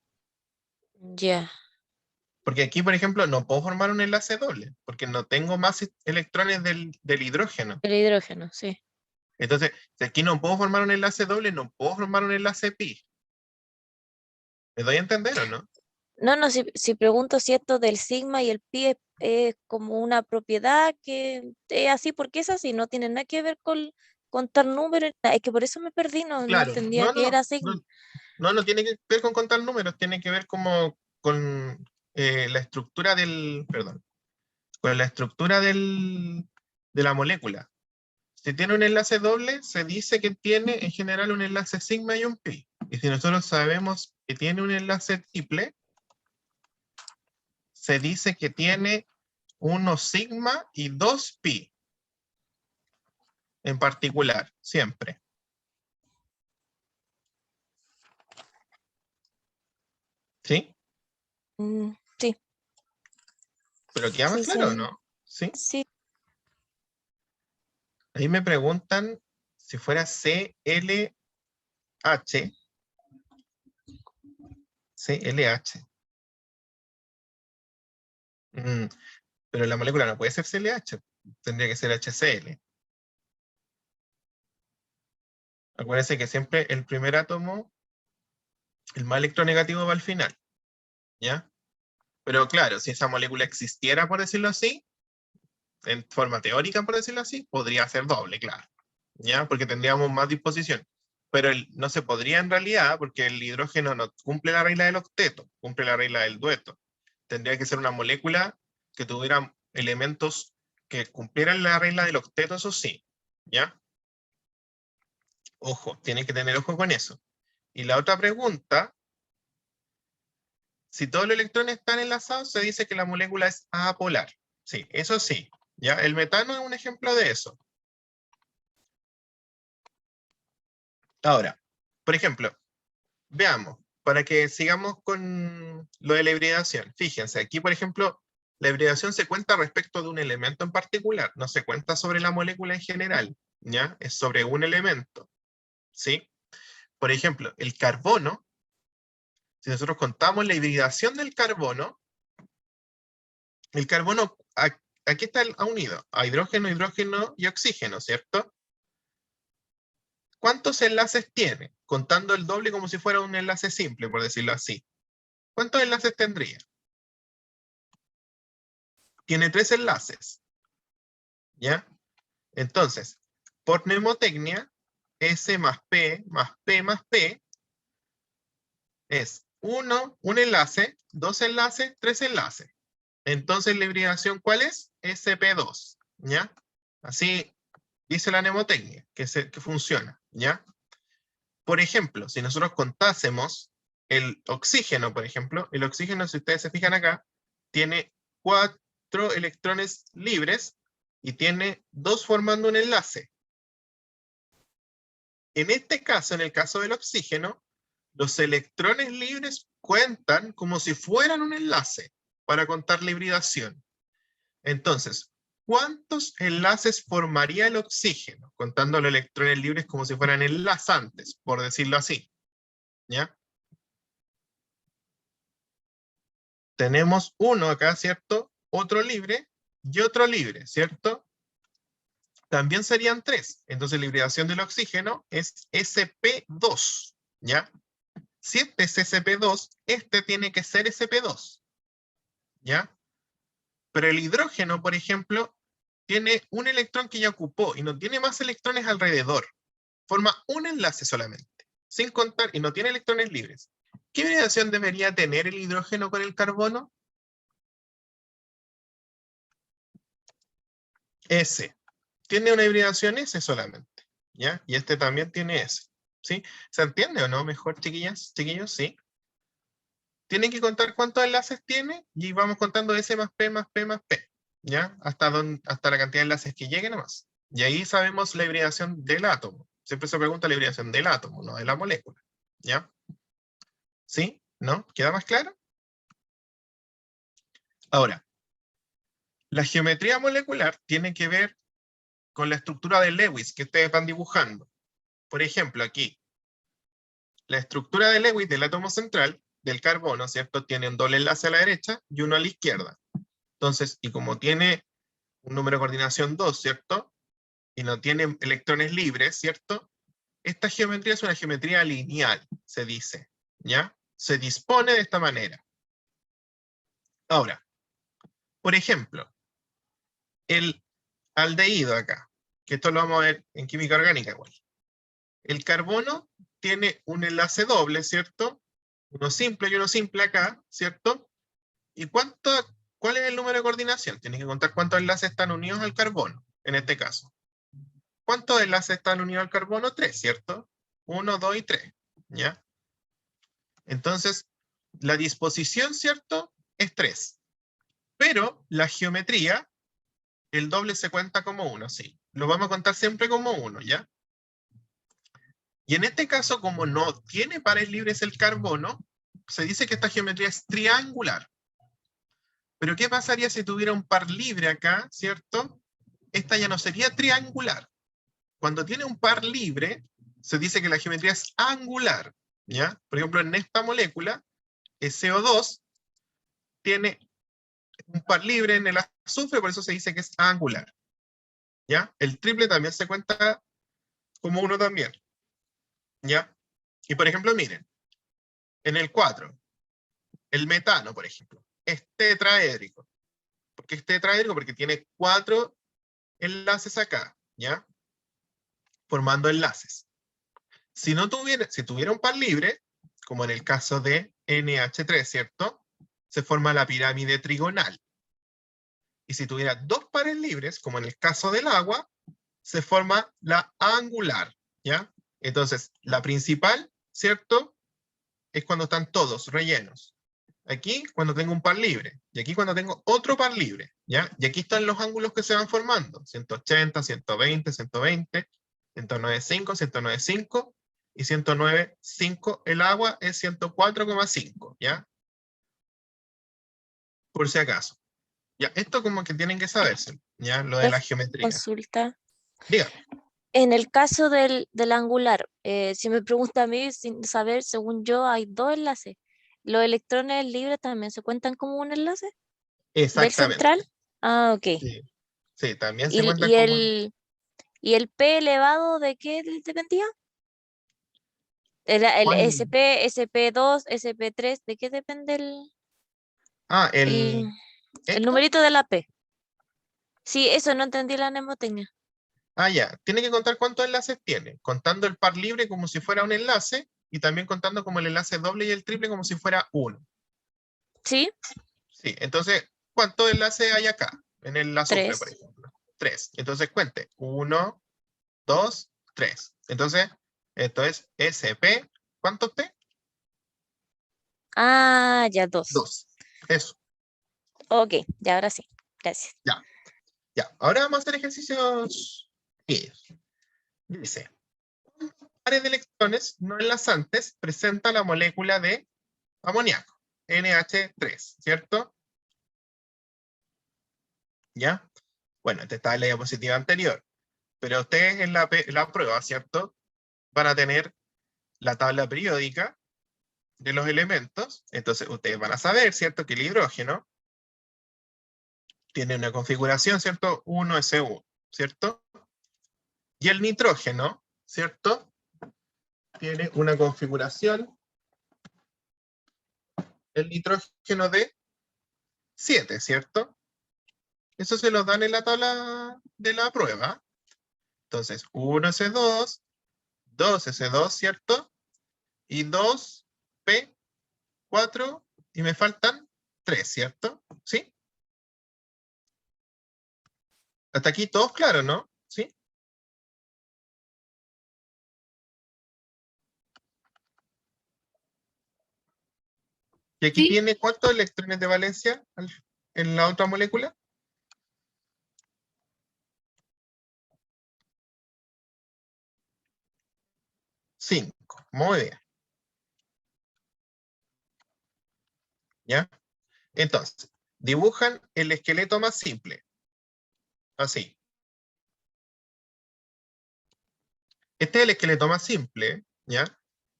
Ya. Porque aquí, por ejemplo, no puedo formar un enlace doble, porque no tengo más electrones del hidrógeno. El hidrógeno, sí. Entonces, si aquí no puedo formar un enlace doble, no puedo formar un enlace pi. ¿Me doy a entender o no? No, no, si pregunto si esto del sigma y el pi es como una propiedad que es así porque es así, no tiene nada que ver con contar números. Es que por eso me perdí, no Claro, entendía no, que no, era no, sigma. no tiene que ver con contar números, tiene que ver como con la estructura perdón, con la estructura de la molécula. Si tiene un enlace doble, se dice que tiene en general un enlace sigma y un pi. Y si nosotros sabemos que tiene un enlace triple, se dice que tiene uno sigma y dos pi en particular, siempre. ¿Sí? Sí, Pero queda más sí, claro, sí, ¿no? ¿Sí? sí. Ahí me preguntan si fuera CLH, CLH. Mm, pero la molécula no puede ser CLH. tendría que ser HCl. Acuérdense que siempre el primer átomo, el más electronegativo va al final, ¿ya? Pero claro, si esa molécula existiera, por decirlo así, en forma teórica, por decirlo así, podría ser doble, claro, ¿ya? Porque tendríamos más disposición. Pero no se podría en realidad, porque el hidrógeno no cumple la regla del octeto, cumple la regla del dueto. Tendría que ser una molécula que tuviera elementos que cumplieran la regla del octeto, eso sí, ¿ya? Ojo, tienen que tener ojo con eso. Y la otra pregunta, si todos los electrones están enlazados, se dice que la molécula es apolar. Sí, eso sí, ¿ya? El metano es un ejemplo de eso. Ahora, por ejemplo, veamos, para que sigamos con lo de la hibridación. Fíjense, aquí por ejemplo, la hibridación se cuenta respecto de un elemento en particular, no se cuenta sobre la molécula en general, ¿ya? Es sobre un elemento, ¿sí? Por ejemplo, el carbono, si nosotros contamos la hibridación del carbono, el carbono, aquí está unido a hidrógeno, hidrógeno y oxígeno, ¿cierto? ¿Cuántos enlaces tiene? Contando el doble como si fuera un enlace simple, por decirlo así. ¿Cuántos enlaces tendría? Tiene 3 enlaces, ¿ya? Entonces, por mnemotecnia, S más P más P más P es 1, un enlace, 2 enlaces, 3 enlaces. Entonces, la hibridación, ¿cuál es? SP2, ¿ya? Así dice la mnemotecnia, que funciona, ¿ya? Por ejemplo, si nosotros contásemos el oxígeno, por ejemplo, el oxígeno, si ustedes se fijan acá, tiene 4 electrones libres y tiene 2 formando un enlace. En este caso, en el caso del oxígeno, los electrones libres cuentan como si fueran un enlace para contar la hibridación. Entonces, ¿cuántos enlaces formaría el oxígeno? Contando los electrones libres como si fueran enlazantes, por decirlo así. ¿Ya? Tenemos uno acá, ¿cierto? Otro libre y otro libre, ¿cierto? También serían 3. Entonces la hibridación del oxígeno es sp2, ¿ya? Si este es sp2, este tiene que ser sp2, ¿ya? Pero el hidrógeno, por ejemplo, tiene un electrón que ya ocupó y no tiene más electrones alrededor. Forma un enlace solamente, sin contar, y no tiene electrones libres. ¿Qué hibridación debería tener el hidrógeno con el carbono? S. Tiene una hibridación S solamente, ¿ya? Y este también tiene S, ¿sí? ¿Se entiende o no? Mejor, chiquillas, chiquillos, ¿sí? Tienen que contar cuántos enlaces tiene y vamos contando S más P más P más P, ¿ya? Hasta la cantidad de enlaces que lleguen nomás. Y ahí sabemos la hibridación del átomo. Siempre se pregunta la hibridación del átomo, no de la molécula, ¿ya? ¿Sí? ¿No? ¿Queda más claro? Ahora, la geometría molecular tiene que ver con la estructura de Lewis que ustedes van dibujando. Por ejemplo, aquí, la estructura de Lewis del átomo central, del carbono, ¿cierto? Tiene un doble enlace a la derecha y uno a la izquierda. Entonces, y como tiene un número de coordinación 2, ¿cierto? Y no tiene electrones libres, ¿cierto? Esta geometría es una geometría lineal, se dice, ¿ya? Se dispone de esta manera. Ahora, por ejemplo, el aldehído acá, que esto lo vamos a ver en química orgánica igual. El carbono tiene un enlace doble, ¿cierto? Uno simple y uno simple acá, ¿cierto? ¿Y cuál es el número de coordinación? Tienes que contar cuántos enlaces están unidos al carbono, en este caso. ¿Cuántos enlaces están unidos al carbono? 3, ¿cierto? 1, 2 y 3, ¿ya? Entonces, la disposición, ¿cierto? Es 3. Pero la geometría, el doble se cuenta como 1, sí. Lo vamos a contar siempre como 1, ¿ya? Y en este caso, como no tiene pares libres el carbono, se dice que esta geometría es triangular. Pero ¿qué pasaría si tuviera un par libre acá, ¿cierto? Esta ya no sería triangular. Cuando tiene un par libre, se dice que la geometría es angular, ¿ya? Por ejemplo, en esta molécula, el CO2 tiene un par libre en el azufre, por eso se dice que es angular. ¿ya? El triple también se cuenta como uno también, ¿ya? Y por ejemplo, miren, en el 4, el metano, por ejemplo, es tetraédrico. ¿Por qué es tetraédrico? Porque tiene 4 enlaces acá, ¿ya? Formando enlaces. Si tuviera un par libre, como en el caso de NH3, ¿cierto? Se forma la pirámide trigonal. Y si tuviera 2 pares libres, como en el caso del agua, se forma la angular, ¿ya? Entonces, la principal, ¿cierto? Es cuando están todos rellenos. Aquí cuando tengo un par libre, y aquí cuando tengo otro par libre, ¿ya? Y aquí están los ángulos que se van formando, 180, 120, 120, 195, 195 y 109,5. El agua es 104,5, ¿ya? Por si acaso. Ya, esto como que tienen que saberse, ¿ya? Lo de la Profe, geometría. consulta. Diga. En el caso del angular, si me pregunta a mí, sin saber, según yo, hay dos enlaces. ¿Los electrones libres también se cuentan como un enlace del Exactamente. central? Ah, ok. Sí, sí, también se ¿Y, cuenta y como... el, y el P elevado de qué dependía? El ¿Cuál? SP2, SP3, ¿de qué depende Ah, el, el esto. numerito de la P? Sí, eso no entendí la mnemotecnia. Ah, ya. Tiene que contar cuántos enlaces tiene, contando el par libre como si fuera un enlace y también contando como el enlace doble y el triple como si fuera uno. ¿Sí? Sí, entonces, ¿cuántos enlaces hay acá? En el azufre, por Tres. ejemplo. 3. Entonces cuente. 1, 2, 3. Entonces, esto es SP. ¿Cuántos P? Ah, ya dos. 2. Eso. Ok, ya ahora sí. Gracias. Ya, ya. Ahora vamos a hacer ejercicios. Dice, pares de electrones no enlazantes presenta la molécula de amoníaco, NH3, ¿cierto? ¿Ya? Bueno, esta está en la diapositiva anterior, pero ustedes en la prueba, ¿cierto? Van a tener la tabla periódica de los elementos, entonces ustedes van a saber, ¿cierto? Que el hidrógeno tiene una configuración, ¿cierto? 1s1, ¿cierto? Y el nitrógeno, ¿cierto? Tiene una configuración, el nitrógeno de 7, ¿cierto? Eso se los dan en la tabla de la prueba. Entonces, 1s2, 2s2, ¿cierto? Y 2p4, y me faltan 3, ¿cierto? ¿Sí? Hasta aquí todos claros, ¿no? ¿Sí? Y aquí Sí, tiene ¿cuántos electrones de valencia en la otra molécula? 5. Muy bien. ¿Ya? Entonces, dibujan el esqueleto más simple. Así. Este es el esqueleto más simple, ¿ya?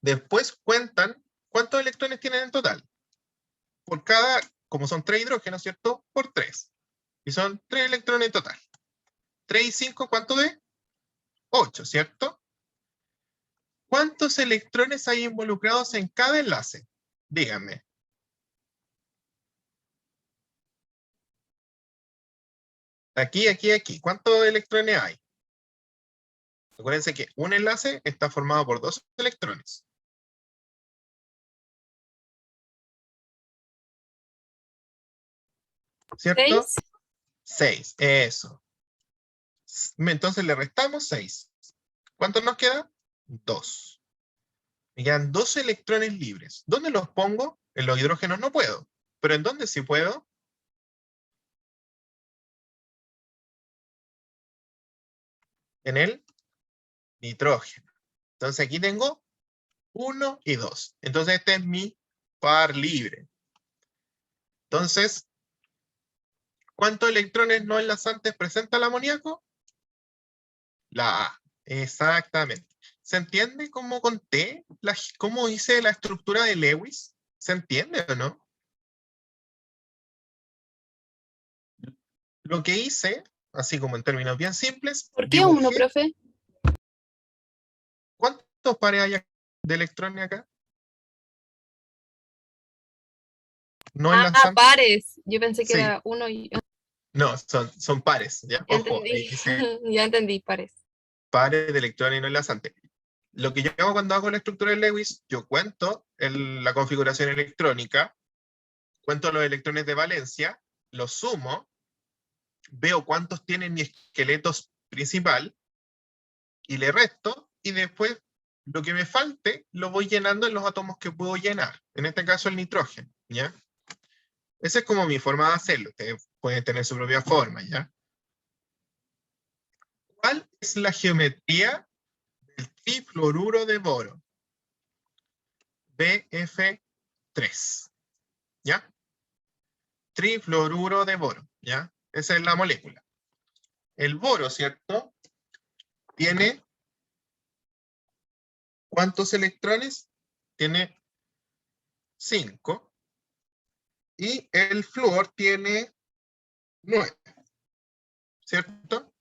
Después cuentan cuántos electrones tienen en total. Por cada, como son 3 hidrógenos, ¿cierto? Por 3. Y son 3 electrones en total. 3 y 5, ¿cuánto de? 8, ¿cierto? ¿Cuántos electrones hay involucrados en cada enlace? Díganme. Aquí, aquí, aquí. ¿Cuántos electrones hay? Acuérdense que un enlace está formado por 2 electrones. ¿Cierto? 6. 6. Eso. Entonces le restamos 6. ¿Cuántos nos queda? 2. Me quedan 2 electrones libres. ¿Dónde los pongo? En los hidrógenos no puedo. ¿Pero en dónde sí puedo? En el nitrógeno. Entonces aquí tengo 1 y 2. Entonces este es mi par libre. Entonces, ¿cuántos electrones no enlazantes presenta el amoníaco? La A. Exactamente. ¿Se entiende cómo conté? ¿Cómo hice la estructura de Lewis? ¿Se entiende o no? Lo que hice así como en términos bien simples, ¿Por qué uno, profe? ¿Cuántos pares hay de electrones acá? No enlazantes. Pares. Yo pensé que Sí, era uno y... no, son pares, ¿ya? Ya Ojo, ahí entendí. dice Ya entendí, pares. pares de electrones no enlazantes. Lo que yo hago cuando hago la estructura de Lewis, yo cuento la configuración electrónica, cuento los electrones de valencia, los sumo, veo cuántos tiene mi esqueleto principal y le resto, y después lo que me falte lo voy llenando en los átomos que puedo llenar, en este caso el nitrógeno, ¿ya? Esa es como mi forma de hacerlo, ustedes pueden tener su propia forma, ¿ya? ¿Cuál es la geometría del trifluoruro de boro? BF3, ¿ya? Trifluoruro de boro, ¿ya? Esa es la molécula. El boro, ¿cierto? Tiene ¿cuántos electrones? Tiene 5. Y el flúor tiene 9, ¿cierto?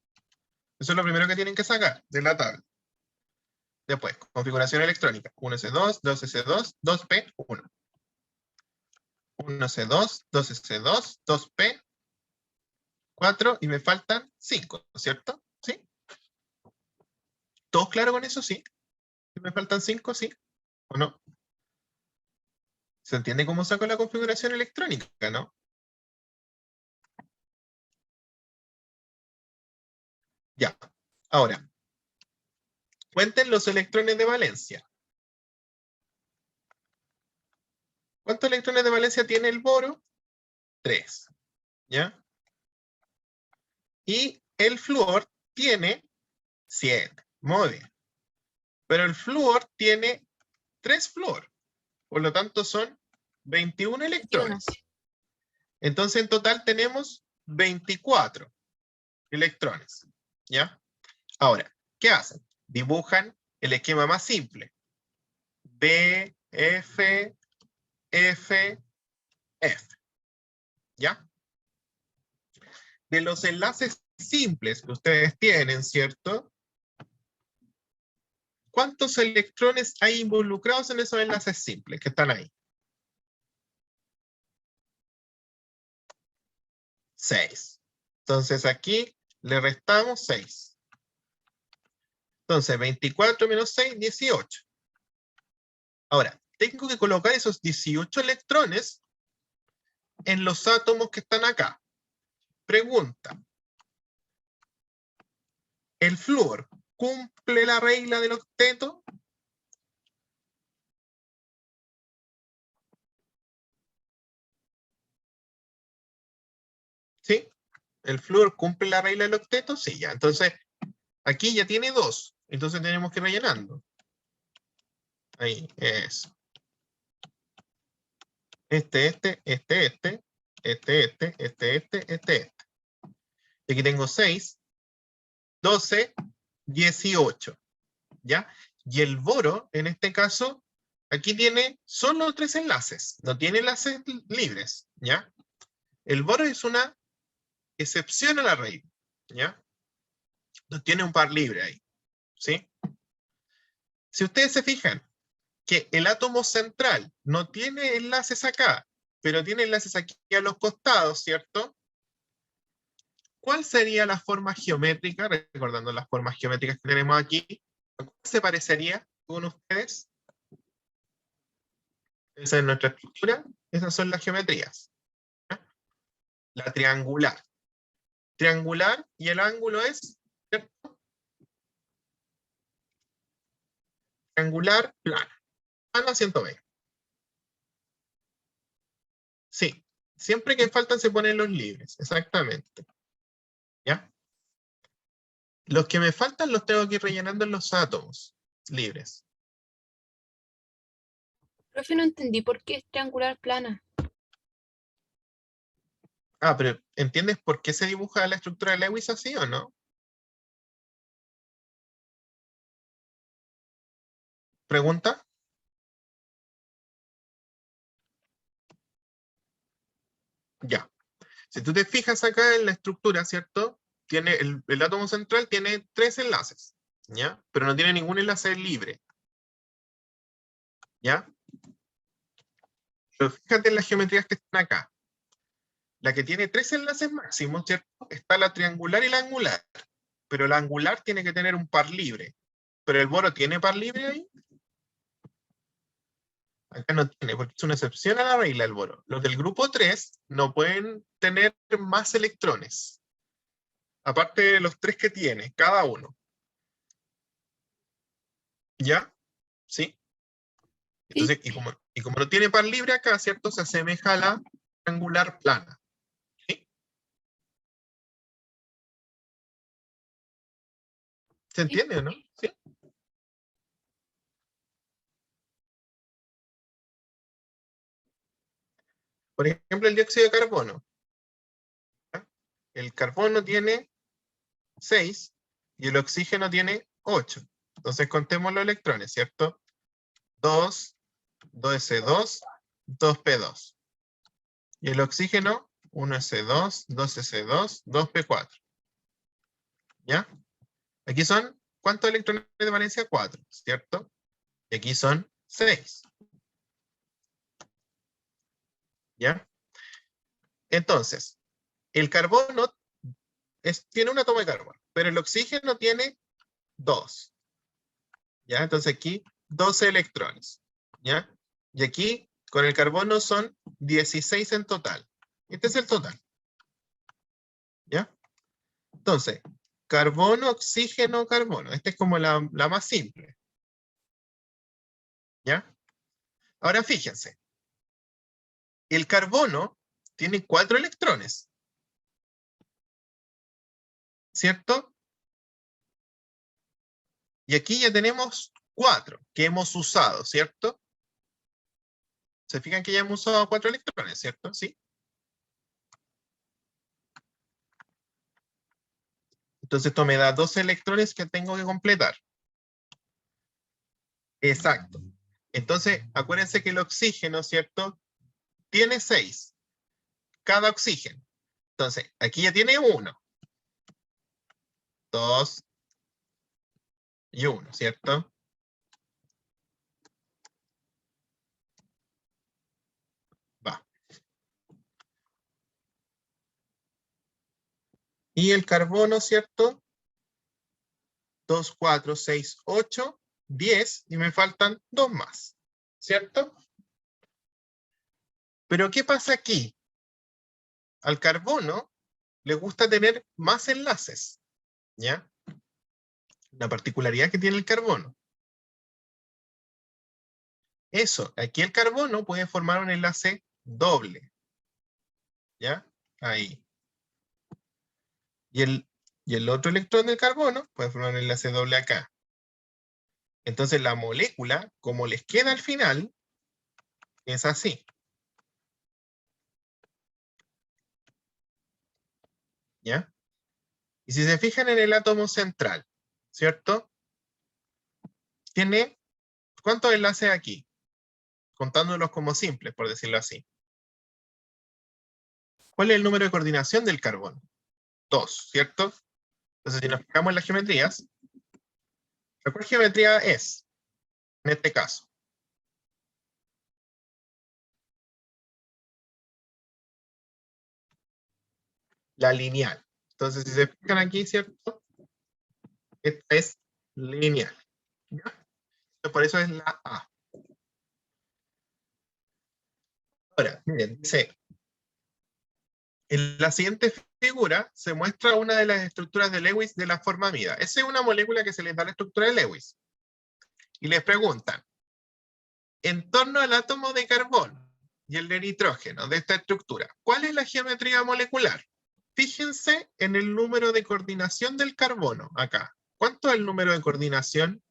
Eso es lo primero que tienen que sacar de la tabla. Después, configuración electrónica. 1s2, 2s2, 2p1. 1s2, 2s2, 2p, 4 y me faltan 5, ¿cierto? ¿Sí? ¿Todos claros con eso? Sí. ¿Me faltan 5? ¿Sí? ¿O no? ¿Se entiende cómo saco la configuración electrónica, no? Ya. Ahora, cuenten los electrones de valencia. ¿Cuántos electrones de valencia tiene el boro? 3. ¿Ya? Y el flúor tiene 7. Muy bien. Pero el flúor tiene 3 flúor. Por lo tanto, son 21 21. electrones. Entonces, en total tenemos 24 electrones. ¿Ya? Ahora, ¿qué hacen? Dibujan el esquema más simple. B, F, F, F. ¿Ya? De los enlaces simples que ustedes tienen, ¿cierto? ¿Cuántos electrones hay involucrados en esos enlaces simples que están ahí? 6. Entonces aquí le restamos 6. Entonces 24 menos 6, 18. Ahora, tengo que colocar esos 18 electrones en los átomos que están acá. Pregunta. ¿El flúor cumple la regla del octeto? ¿Sí? ¿El flúor cumple la regla del octeto? Sí, ya. Entonces, aquí ya tiene 2. Entonces tenemos que ir rellenando. Ahí, eso. Este. Y aquí tengo 6, 12, 18. ¿Ya? Y el boro, en este caso, aquí tiene solo 3 enlaces. No tiene enlaces libres. ¿Ya? El boro es una excepción a la regla. ¿Ya? No tiene un par libre ahí. ¿Sí? Si ustedes se fijan que el átomo central no tiene enlaces acá, pero tiene enlaces aquí a los costados, ¿cierto? ¿Cuál sería la forma geométrica, recordando las formas geométricas que tenemos aquí? ¿A cuál se parecería con ustedes? Esa es nuestra estructura, esas son las geometrías. ¿Ya? La triangular. Triangular y el ángulo es, ¿cierto? Triangular, plana. Plana 120. Sí, siempre que faltan se ponen los libres, exactamente. ¿Ya? Los que me faltan los tengo que ir rellenando en los átomos libres. Profe, no entendí por qué es triangular plana. Ah, pero ¿entiendes por qué se dibuja la estructura de Lewis así o no? ¿Pregunta? Ya. Si tú te fijas acá en la estructura, ¿cierto? tiene el átomo central tiene 3 enlaces, ¿ya? Pero no tiene ningún enlace libre, ¿ya? Pero fíjate en las geometrías que están acá. La que tiene 3 enlaces máximos, ¿cierto? Está la triangular y la angular. Pero la angular tiene que tener un par libre. ¿Pero el boro tiene par libre ahí? Acá no tiene, porque es una excepción a la regla el boro. Los del grupo 3 no pueden tener más electrones. Aparte de los 3 que tiene, cada uno. ¿Ya? ¿Sí? Entonces, y como no tiene par libre acá, ¿cierto? Se asemeja a la triangular plana. ¿Sí? ¿Se entiende o no? ¿Sí? Por ejemplo, el dióxido de carbono. ¿Ya? El carbono tiene 6 y el oxígeno tiene 8. Entonces contemos los electrones, ¿cierto? 2, 2s2, 2p2. Y el oxígeno, 1s2, 2s2, 2p4. ¿Ya? Aquí son, ¿cuántos electrones de valencia? 4, ¿cierto? Y aquí son 6. ¿Ya? Entonces, el carbono tiene un átomo de carbono, pero el oxígeno tiene 2. ¿Ya? Entonces aquí 12 electrones. ¿Ya? Y aquí con el carbono son 16 en total. Este es el total. ¿Ya? Entonces, carbono, oxígeno, carbono. Esta es como la más simple. ¿Ya? Ahora fíjense. El carbono tiene 4 electrones. ¿Cierto? Y aquí ya tenemos 4 que hemos usado, ¿cierto? Se fijan que ya hemos usado 4 electrones, ¿cierto? Sí. Entonces esto me da 12 electrones que tengo que completar. Exacto. Entonces, acuérdense que el oxígeno, ¿cierto? Tiene 6. Cada oxígeno. Entonces, aquí ya tiene 1, 2 y 1, ¿cierto? Va. Y el carbono, ¿cierto? 2, 4, 6, 8, 10 y me faltan 2 más, ¿cierto? Pero ¿qué pasa aquí? Al carbono le gusta tener más enlaces, ¿ya? La particularidad que tiene el carbono. Eso, aquí el carbono puede formar un enlace doble, ¿ya? Ahí. Y el otro electrón del carbono puede formar un enlace doble acá. Entonces la molécula, como les queda al final, es así. ¿Ya? Y si se fijan en el átomo central, ¿cierto? Tiene, ¿cuántos enlaces aquí? Contándolos como simples, por decirlo así. ¿Cuál es el número de coordinación del carbono? 2, ¿cierto? Entonces si nos fijamos en las geometrías, ¿cuál geometría es? En este caso. La lineal. Entonces si se fijan aquí, ¿cierto? Esta es lineal. ¿Ya? Por eso es la A. Ahora, miren, dice, en la siguiente figura se muestra una de las estructuras de Lewis de la forma amida. Esa es una molécula que se les da la estructura de Lewis. Y les preguntan, en torno al átomo de carbono y el de nitrógeno de esta estructura, ¿cuál es la geometría molecular? Fíjense en el número de coordinación del carbono acá. ¿Cuánto es el número de coordinación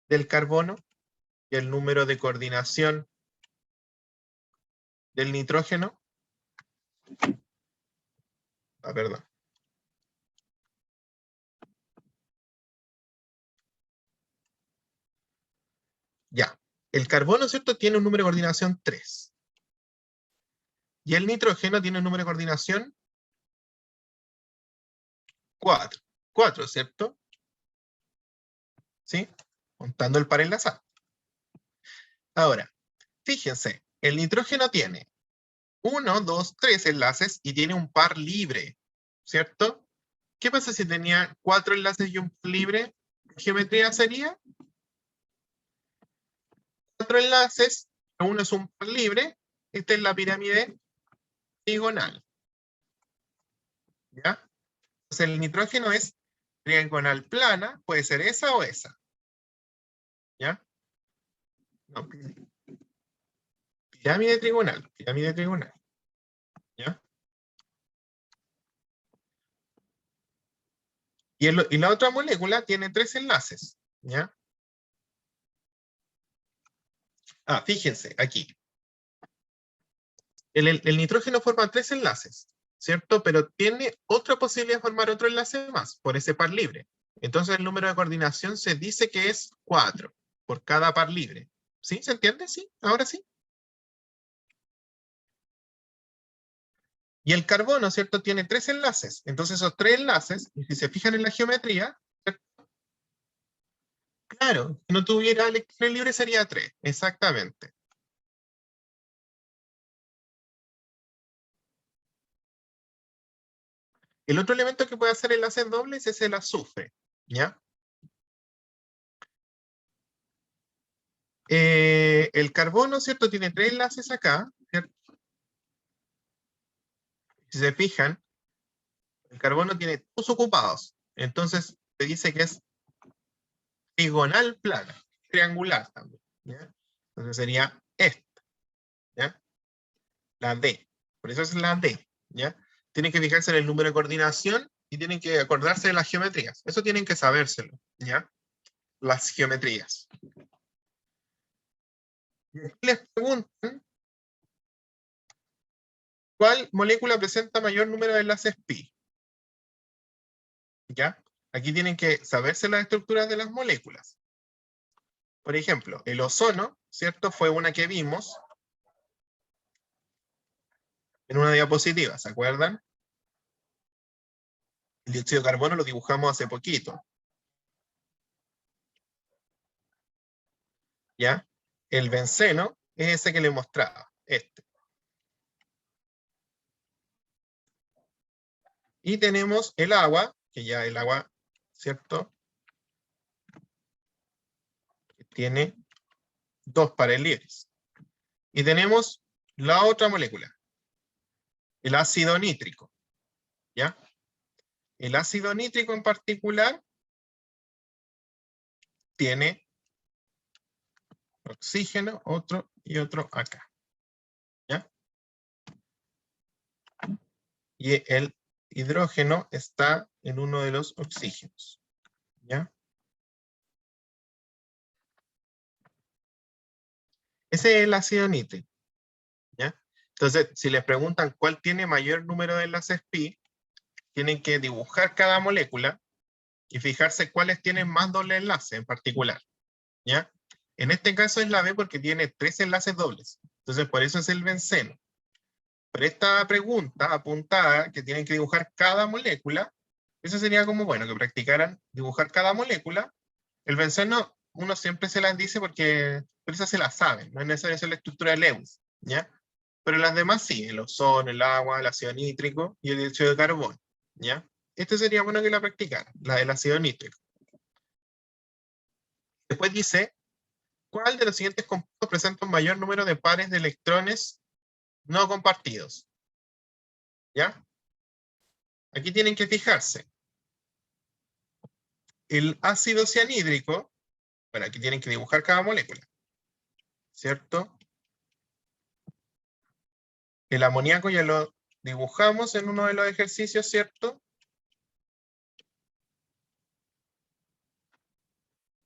del carbono y el número de coordinación del nitrógeno? Ah, perdón. Ya. El carbono, ¿cierto? Tiene un número de coordinación 3. Y el nitrógeno tiene un número de coordinación 4. 4, ¿cierto? ¿Sí? Contando el par enlazado. Ahora, fíjense, el nitrógeno tiene 1, 2, 3 enlaces y tiene un par libre, ¿cierto? ¿Qué pasa si tenía 4 enlaces y un par libre? ¿Geometría sería? 4 enlaces, uno es un par libre, esta es la pirámide trigonal. ¿Ya? Entonces el nitrógeno es trigonal plana, puede ser esa o esa. ¿Ya? No, pirámide trigonal, pirámide trigonal. ¿Ya? Y la otra molécula tiene 3 enlaces. ¿Ya? Ah, fíjense, aquí. El nitrógeno forma 3 enlaces, ¿cierto? Pero tiene otra posibilidad de formar otro enlace más, por ese par libre. Entonces el número de coordinación se dice que es 4 por cada par libre. ¿Sí? ¿Se entiende? ¿Sí? ¿Ahora sí? Y el carbono, ¿cierto? Tiene 3 enlaces. Entonces esos 3 enlaces, y si se fijan en la geometría, ¿cierto? Claro, si no tuviera electrones libres sería 3, exactamente. El otro elemento que puede hacer enlaces dobles es el azufre, ¿ya? El carbono, ¿cierto? Tiene 3 enlaces acá, ¿cierto? Si se fijan, el carbono tiene 2 ocupados. Entonces, se dice que es trigonal plana, triangular también, ¿ya? Entonces sería esta, ¿ya? La D. Por eso es la D, ¿ya? Tienen que fijarse en el número de coordinación y tienen que acordarse de las geometrías. Eso tienen que sabérselo, ¿ya? Las geometrías. Y aquí les preguntan, ¿cuál molécula presenta mayor número de enlaces pi? ¿Ya? Aquí tienen que saberse las estructuras de las moléculas. Por ejemplo, el ozono, ¿cierto? Fue una que vimos en una diapositiva, ¿se acuerdan? El dióxido de carbono lo dibujamos hace poquito. ¿Ya? El benceno es ese que le mostraba, este. Y tenemos el agua, que ya el agua, ¿cierto? Que tiene 2 pares libres. Y tenemos la otra molécula, el ácido nítrico, ¿ya? El ácido nítrico en particular tiene oxígeno, otro y otro acá, ¿ya? Y el hidrógeno está en uno de los oxígenos, ¿ya? Ese es el ácido nítrico, ¿ya? Entonces, si les preguntan cuál tiene mayor número de enlaces pi, tienen que dibujar cada molécula y fijarse cuáles tienen más doble enlace en particular, ¿ya? En este caso es la B porque tiene 3 enlaces dobles, entonces por eso es el benceno. Pero esta pregunta apuntada, que tienen que dibujar cada molécula, eso sería como, bueno, que practicaran dibujar cada molécula. El benceno, uno siempre se las dice porque por eso se las saben, no es necesario hacer la estructura de Lewis, ¿ya? Pero las demás sí, el ozono, el agua, el ácido nítrico y el dióxido de carbono, ¿ya? Este sería bueno que la practicaran, la del ácido nítrico. Después dice, ¿cuál de los siguientes compuestos presenta un mayor número de pares de electrones no compartidos? ¿Ya? Aquí tienen que fijarse. El ácido cianhídrico, bueno, aquí tienen que dibujar cada molécula, ¿cierto? El amoníaco ya lo dibujamos en uno de los ejercicios, ¿cierto?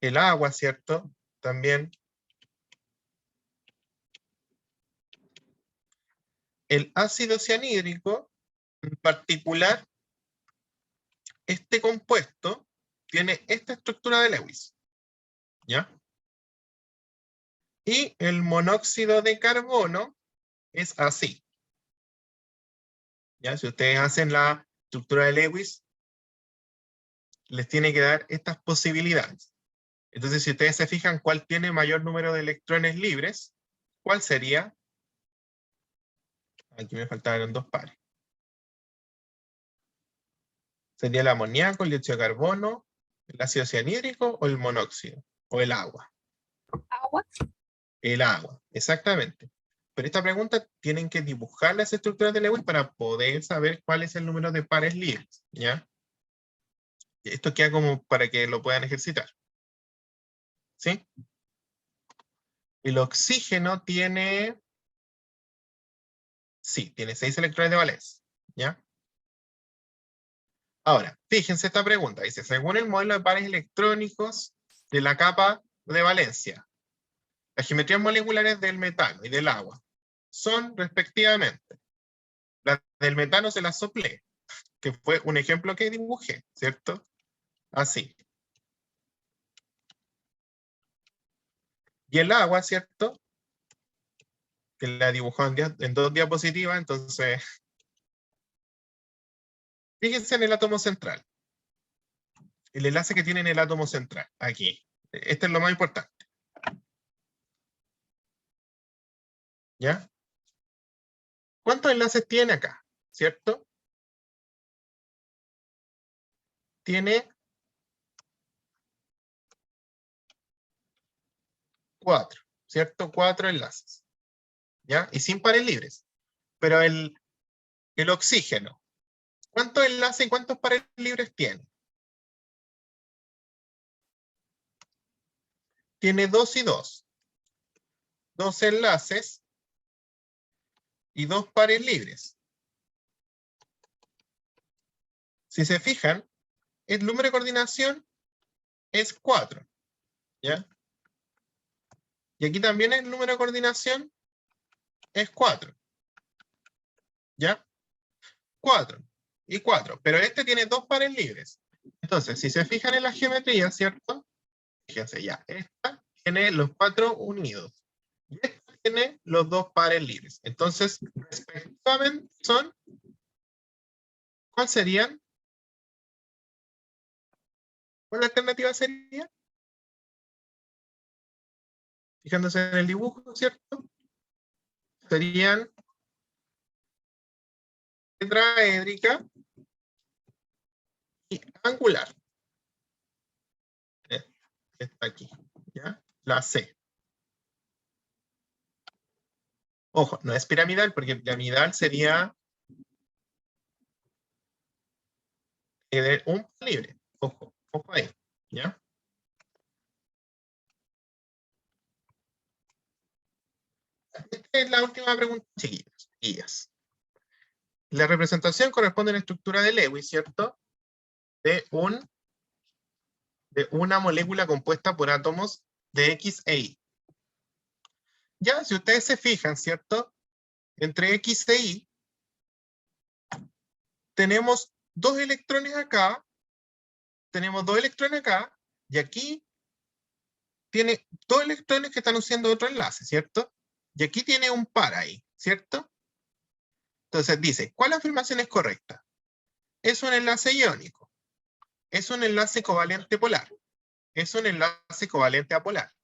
El agua, ¿cierto? También. El ácido cianhídrico, en particular, este compuesto tiene esta estructura de Lewis, ¿ya? Y el monóxido de carbono es así. ¿Ya? Si ustedes hacen la estructura de Lewis, les tiene que dar estas posibilidades. Entonces, si ustedes se fijan cuál tiene mayor número de electrones libres, ¿cuál sería? Aquí me faltaron 2 pares. ¿Sería el amoníaco, el dióxido de carbono, el ácido cianhídrico o el monóxido? ¿O el agua? Agua. El agua, exactamente. Pero esta pregunta tienen que dibujar las estructuras de Lewis para poder saber cuál es el número de pares libres, ¿ya? Esto queda como para que lo puedan ejercitar. ¿Sí? El oxígeno tiene... Sí, tiene 6 electrones de valencia, ¿ya? Ahora, fíjense esta pregunta. Dice, según el modelo de pares electrónicos de la capa de valencia, las geometrías moleculares del metano y del agua son, respectivamente, la del metano se la soplé, que fue un ejemplo que dibujé, ¿cierto? Así. Y el agua, ¿cierto? Que la dibujó en 2 diapositivas, entonces, fíjense en el átomo central. El enlace que tiene en el átomo central, aquí. Este es lo más importante. ¿Ya? ¿Cuántos enlaces tiene acá? ¿Cierto? Tiene 4, ¿cierto? 4 enlaces. ¿Ya? Y sin pares libres. Pero el oxígeno, ¿cuántos enlaces y cuántos pares libres tiene? Tiene 2 y 2. 2 enlaces y 2 pares libres. Si se fijan, el número de coordinación es 4. ¿Ya? Y aquí también el número de coordinación es 4. ¿Ya? 4 y 4. Pero este tiene 2 pares libres. Entonces, si se fijan en la geometría, ¿cierto? Fíjense ya. Esta tiene los 4 unidos. Y esta tiene los 2 pares libres. Entonces, respectivamente son... ¿Cuál serían? ¿Cuál alternativa sería? Fijándose en el dibujo, ¿cierto? Serían tetraédrica y angular. Está aquí, ¿ya? La C. Ojo, no es piramidal, porque piramidal sería un par libre. Ojo, ojo ahí, ¿ya? Esta es la última pregunta, chiquillas. La representación corresponde a la estructura de Lewis, ¿cierto? De una molécula compuesta por átomos de X e Y. Ya, si ustedes se fijan, ¿cierto? Entre X e Y tenemos 2 electrones acá, tenemos 2 electrones acá, y aquí tiene 2 electrones que están usando otro enlace, ¿cierto? Y aquí tiene un par ahí, ¿cierto? Entonces dice, ¿cuál afirmación es correcta? Es un enlace iónico, es un enlace covalente polar, es un enlace covalente apolar,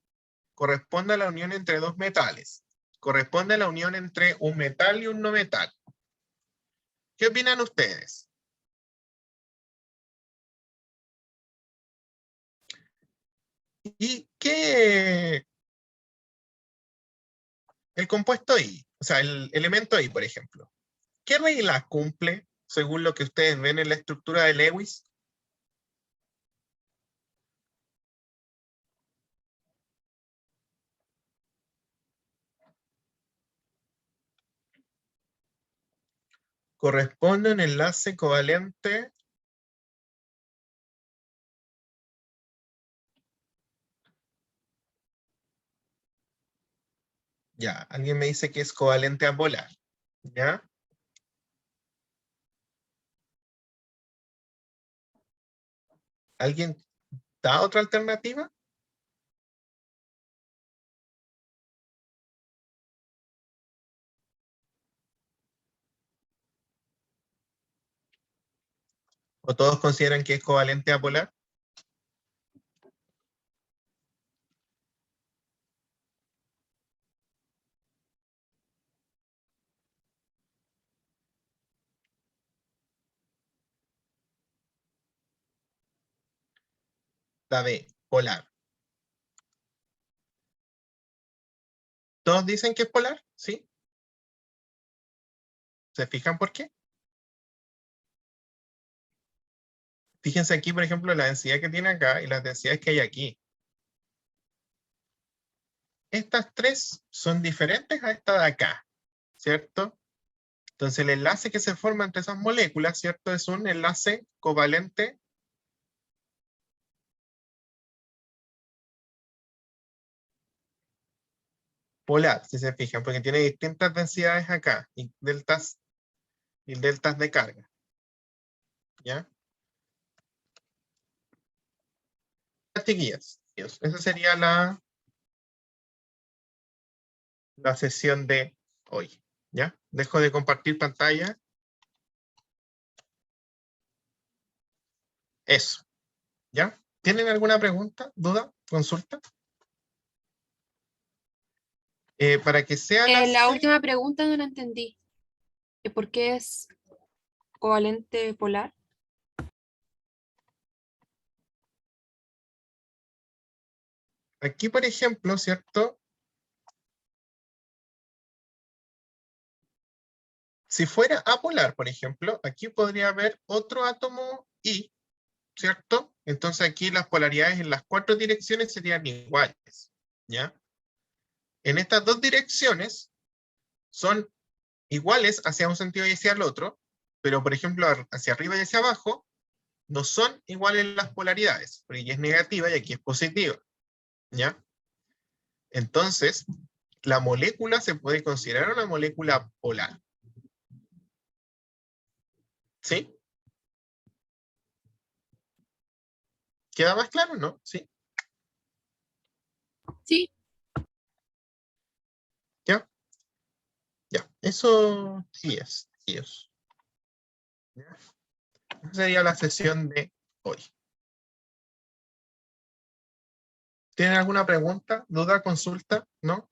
corresponde a la unión entre 2 metales, corresponde a la unión entre un metal y un no metal. ¿Qué opinan ustedes? ¿Y qué? El compuesto I, o sea, el elemento I, por ejemplo. ¿Qué regla cumple según lo que ustedes ven en la estructura de Lewis? Corresponde a un enlace covalente. Ya, alguien me dice que es covalente apolar. ¿Ya? ¿Alguien da otra alternativa? ¿O todos consideran que es covalente a polar? La B, polar. ¿Todos dicen que es polar? ¿Sí? ¿Se fijan por qué? Fíjense aquí, por ejemplo, la densidad que tiene acá y las densidades que hay aquí. Estas tres son diferentes a esta de acá, ¿cierto? Entonces el enlace que se forma entre esas moléculas, ¿cierto? Es un enlace covalente polar, si se fijan, porque tiene distintas densidades acá y deltas de carga. ¿Ya? Chiquillas, esa sería la sesión de hoy. ¿Ya? Dejo de compartir pantalla. Eso. ¿Ya? ¿Tienen alguna pregunta, duda, consulta? Para que sea La última pregunta no la entendí. ¿Por qué es covalente polar? Aquí, por ejemplo, ¿cierto? Si fuera apolar, por ejemplo, aquí podría haber otro átomo I, ¿cierto? Entonces aquí las polaridades en las 4 direcciones serían iguales, ¿ya? En estas 2 direcciones son iguales hacia un sentido y hacia el otro, pero por ejemplo hacia arriba y hacia abajo no son iguales las polaridades, porque aquí es negativa y aquí es positiva, ¿ya? Entonces, la molécula se puede considerar una molécula polar, ¿sí? ¿Queda más claro, no? Sí. Sí. ¿Ya? Ya. Eso sí es. Sí es. ¿Ya? Esa sería la sesión de hoy. ¿Tienen alguna pregunta, duda, consulta? ¿No?